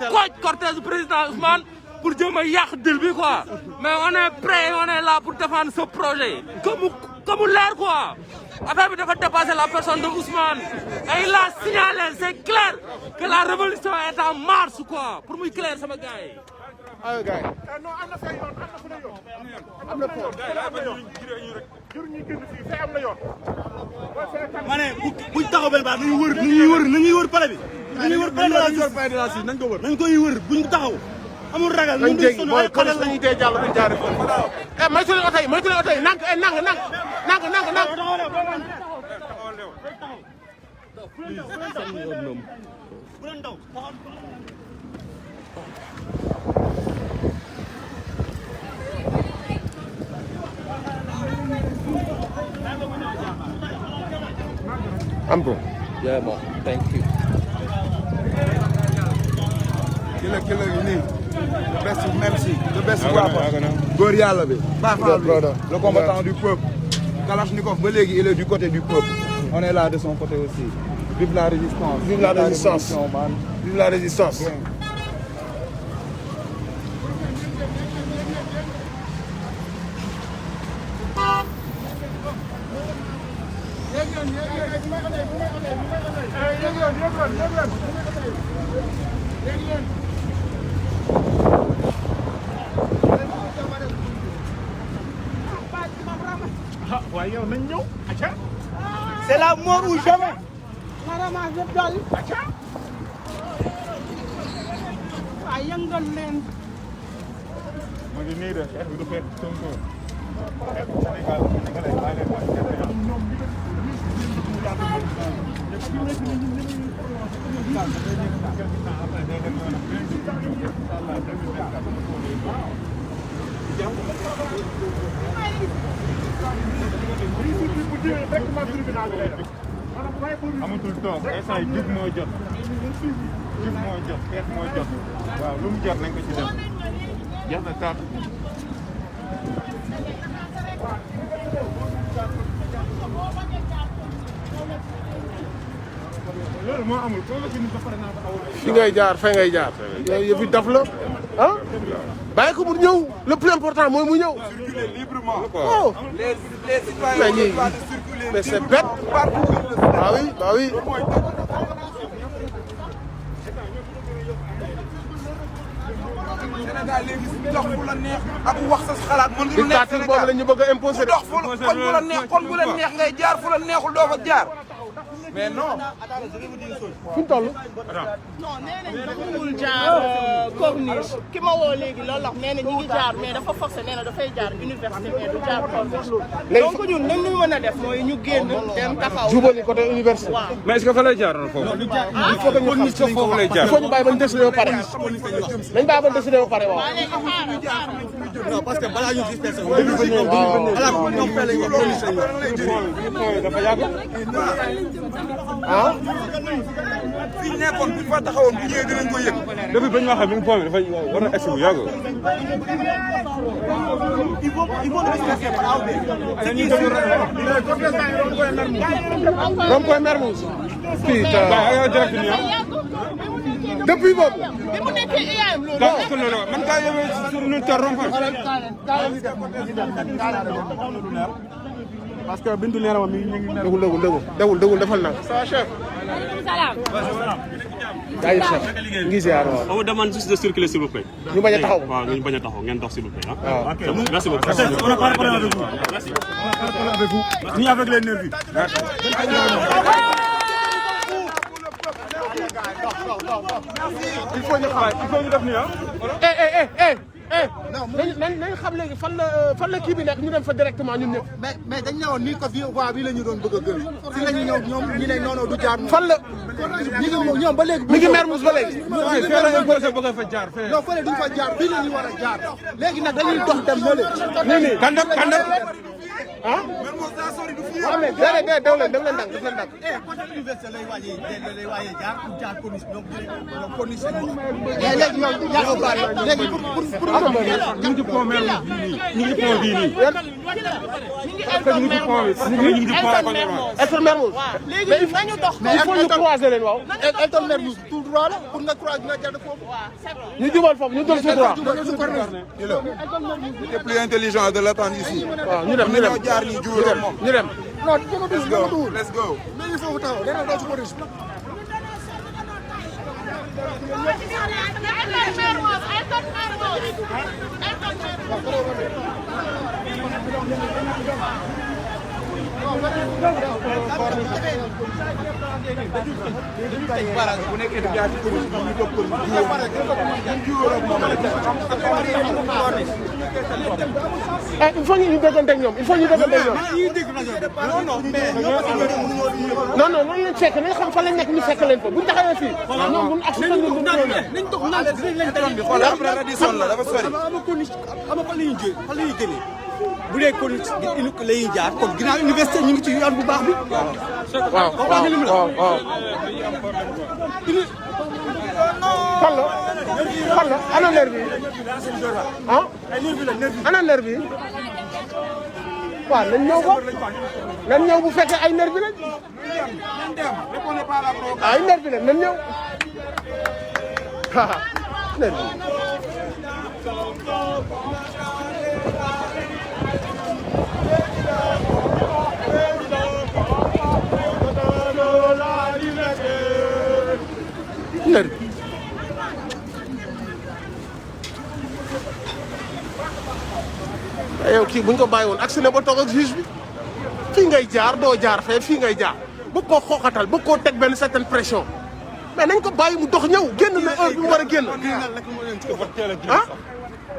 kooj cortège président Ousmane pour jéem a yàq dil bi quoi mais on est prêt on est là pour défendre ce projet comme l'air quoi affaire bi dafa dépasser la personne de Ousmane et il a signalé c'est clair que la révolution est en marche quoi pour muy clair sama gars yi. aywa gars yi. non am na fay yoon am na fu ne yoon. am na foofu jur ñi gën fii fay am na yoon. ma ne buñ taxaw benn baax nañuy wër pale bi. nañuy wër pale de la nañ ko wër. nañ koy wër buñ taxaw. amul ragal nañ jéggi mooy police lañuy dee jàll buñ jaaree foofu. moytu leen oto yi moytu leen oto yi nank am bro. Yeah, man. Thank you. Killer yi nii. The best MC, the best rapper. Góor yàlla bi. Le combattant du peuple. Kalachnikov ba léegi il est du côté du peuple. On est là de son côté aussi. Vive la résistance. Vive la résistance. Vive la résistance. waaye yow nañ ñëw acca C'est la mort ou jamais. Carrément, je dolle. Ah, yëngal leen. ma ngi nii de xeex bi du xeex Sonko xeex Sénégal Sénégalais bàyyi leen amatul toog instant yi jub moo jot xeex moo jot waaw lu mu jot nañ ko ci def jeex na tàkk loolu moo amul fi ngay jaar fay ngay jaar yëf yi daf la ah bàyyi ko mu ñëw le plus important mooy mu ñëw. circuler librement. Oh. Les citoyens ont le droit de circuler mais c'est bête. Ah oui, bah oui. Sénégal léegi si dox fu la neex ak wax sa xalaat mën nga nekk Sénégal boobu la ñu bëgg a imposer. dox fu la kon bu la neex kon bu la neex ngay jaar fu la neexul doo fa jaar mais non. fi mu toll. non nee nañ dafa mënul jaar corniche ki ma woo léegi loolu la nee na ñi ngi jaar mais dafa forcé nee na dafay jaar université mais du jaar corniche. donc ñun nañ ñu mën a def mooy ñu génn dem taxaw. jubali côté université. waaw mais est-ce que fa lay jaar foofu. il faut que ñu xam foofu lay jaar. il faut ñu bàyyi ba ñu décidé ba pare. nañ bàyyi ba ñu décidé ba pare waaw. non parce que balaa ñu gis personne. dafa yàgg. ah. fi ñu nekkoon bu ñu fa taxawoon bu ñëwee dinañ ko yëg. depuis ba ñu waxee mi ngi foofu dafa war na egsi bu yàgg. rond-point Mermoz. putain. depuis boobu. bi mu nekkee IAM loolu. donc man kaa yemee sur le terrain. parce que bindu nee na ma mi ngi dégul defal na. ça chef. salaam. jaajëf chef. ngi ziar waaw. on vous demande juste de circuler s'il vous plaît. ñu bañ a taxaw. waaw ñu bañ a taxaw ngeen dox s'il vous plaît. waaw ok merci beaucoup. On n'a pas de problème avec vous. Merci. Avec vous. Ni avec les nervis. il faut ñu def nii ah. nañ xam léegi fan la kii bi nekk ñu dem fa directement ñun ñëpp. mais dañ ne woon nii ko fii voie bi la ñu doon bëgg a gën. si la ñu ñëw ñoom ñu ne non du jaar. fan la. ñu ngi ñoom ba léegi. mi ngi Mermoz ba léegi. fee la imposé bëgg fa jaar fee. non fële duñ fa jaar fii la ñu war a jaar. léegi nag dañuy dox dem na leen. nii kandam ah. waaw mais déedéet dem leen dang def leen dang. côté université lay waajee jaar pour jaar police ñoom police mais léegi yow yaa baal léegi pour ñu ngi pont Mermoz bii nii. ñu ngi pont bii nii. ñu ngi pont Mermoz. léegi nañu dox. mais il faut ñu croiser leen waaw. Elton Mermoz tout droit la pour nga croiser nga jàdd foofu. ñu jubal foofu ñu dul tout droit. C'est plus intelligent de l'attendre ici. waaw ñu dem. jaar nii jubal ak moom. ñu dem. non let's go let's go. léegi foofu taxaw dana doo ci police. bu nekkee di jaar ci police bi ñu topp il faut ñu déggante ak ñoom il faut ñu déggante ak ñoom. non non nan lañ fekk nañ xam fan lañ nekk ñu fekk leen fa bu ñu taxawee fii. ñoom bu ñu agsi ñun bu ñu nañ dox naan dinañ leen teg bi xool après Radisson la dafa sori. ama fan la ñuy jël fan la ñuy jëlee bu dee kon la ñuy jaar kon ginnaaw université ñu ngi ci yoon bu baax bi. waaw fan la ana leer bi ah ana leer bi waaw nañ ñëw bu fekkee ay nerf bi lañ ay nerf bi lañ nañ ñëw nerf bi nerf bi yow kii buñ ko bàyyi woon agsi na ba toog ak juge bi fii ngay jaar doo jaar fee fii ngay jaar bëgg koo xooxatal bëgg koo teg benn certaine pression mais nañ ko bàyyi mu dox ñëw génn na heure bi mu war a génn ah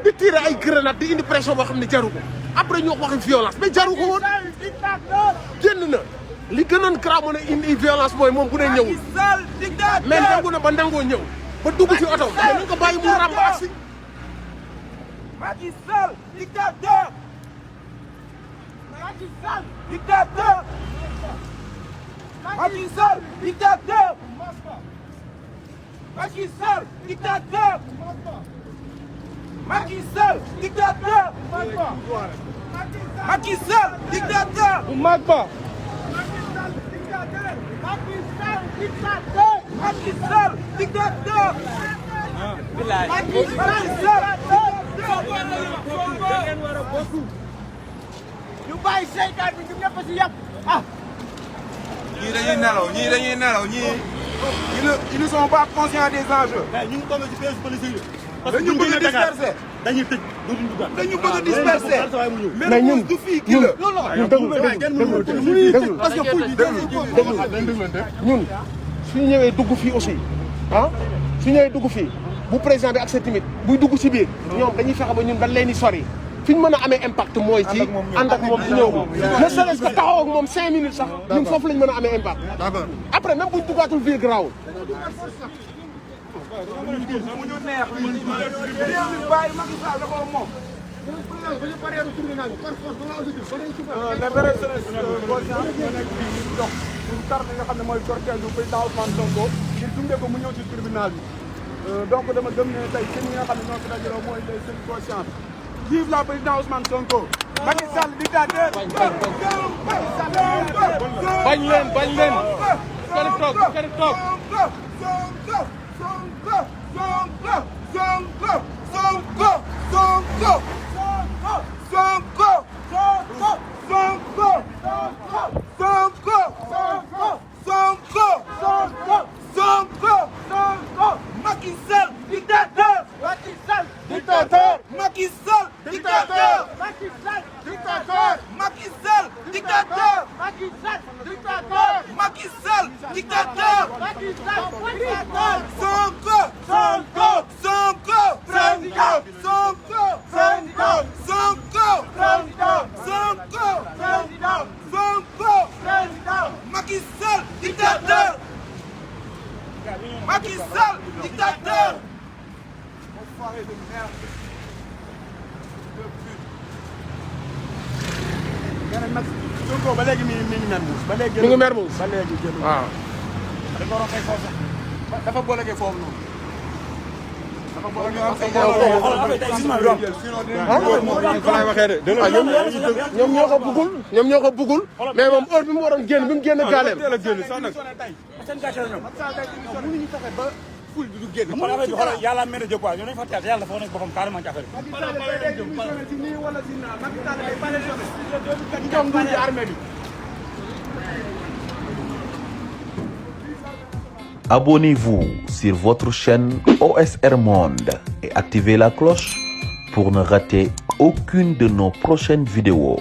di tirer ay grenade di indi pression boo xam ne jaru ko après ñu waxi violence mais jaru ko woon génn na li gënoon grave mën a indi violence mooy moom bu dee ñëwul mais nangu na ba nangoo ñëw ba dugg ci oto mais nañ ko bàyyi mu ràmb ak si Macky Sall dictateur. Macky Sall dictateur. Macky Sall dictateur. Macky Sall dictateur. Macky Sall dictateur. Macky Sall dictateur. mag ba. Macky Sall dictateur. Macky Sall dictateur. Macky Sall ñu bàyyi seytaan bi ñu ñëpp si yàpp ah. ñii dañuy nelaw ils ne sont pas conscients des enjeux. ñu ngi toll ci piège politique parce que dañu bëgg a disperser. dañuy tëj dootuñu duggaat. dañu bëgg a disperser. mais ñun du fii kii la. déglu parce que ñun suñu ñëwee dugg fii aussi ah su ñëwee dugg fii bu président bi ak sa timit buy dugg ci biir ñoom dañuy fexe ba ñun dañ leen di sori fi ñu mën a amee impact mooy ci ànd ak moom ci ñëw ne serait-ce que taxaw ak moom 5 minutes sax ñun foofu lañ mën a amee impact après même buñ duggaatul biir garaawul les vrais dox pour tar li nga xam ne mooy cortège bu président Ousmane Sonko ngir dundee ko mu ñëw ci tribunal bi donc dama gëm ne tey kenn ñi nga xam ne ñoo fi dajaloo mooy les seen conscience vive la président Ousmane Sonko Macky Sall dictateur bañ leen kenn toog Macky Sall dictateur. Macky Sall dictateur. Macky Sall dictateur. Macky Sall dictateur. Macky Sall dictateur. Macky Sall dictateur. Macky Sall dictateur. Macky Sall dictateur. Sonko. Sonko. Sonko. Sonko. Sonko. Sonko. Sonko. Sonko. Sonko. Macky Sall dictateur. Macky Sall dictateur. Sonko ba léegi mi ngi Mermoz ba léegi. mi ngi Mermoz ba léegi jël. waaw. dafa war a fay foofu dafa boolege foofu noonu. dafa boolege ñoom ñoo ko bëggul ñoom ñoo ko bëggul mais moom heure bi mu waroon génn bi mu génn gaaleem. seen gàcce la ñoom. mënuñu fexe ba ful bi du génn. xam nga affaire bi xoolal yàlla mel na jëpp waaye ñoo nañu fa teel yàlla dafa nekk boppam carrément ci affaire bi. Abonnez-vous sur votre chaîne OSR Monde et activez la cloche pour ne rater aucune de nos prochaines vidéos.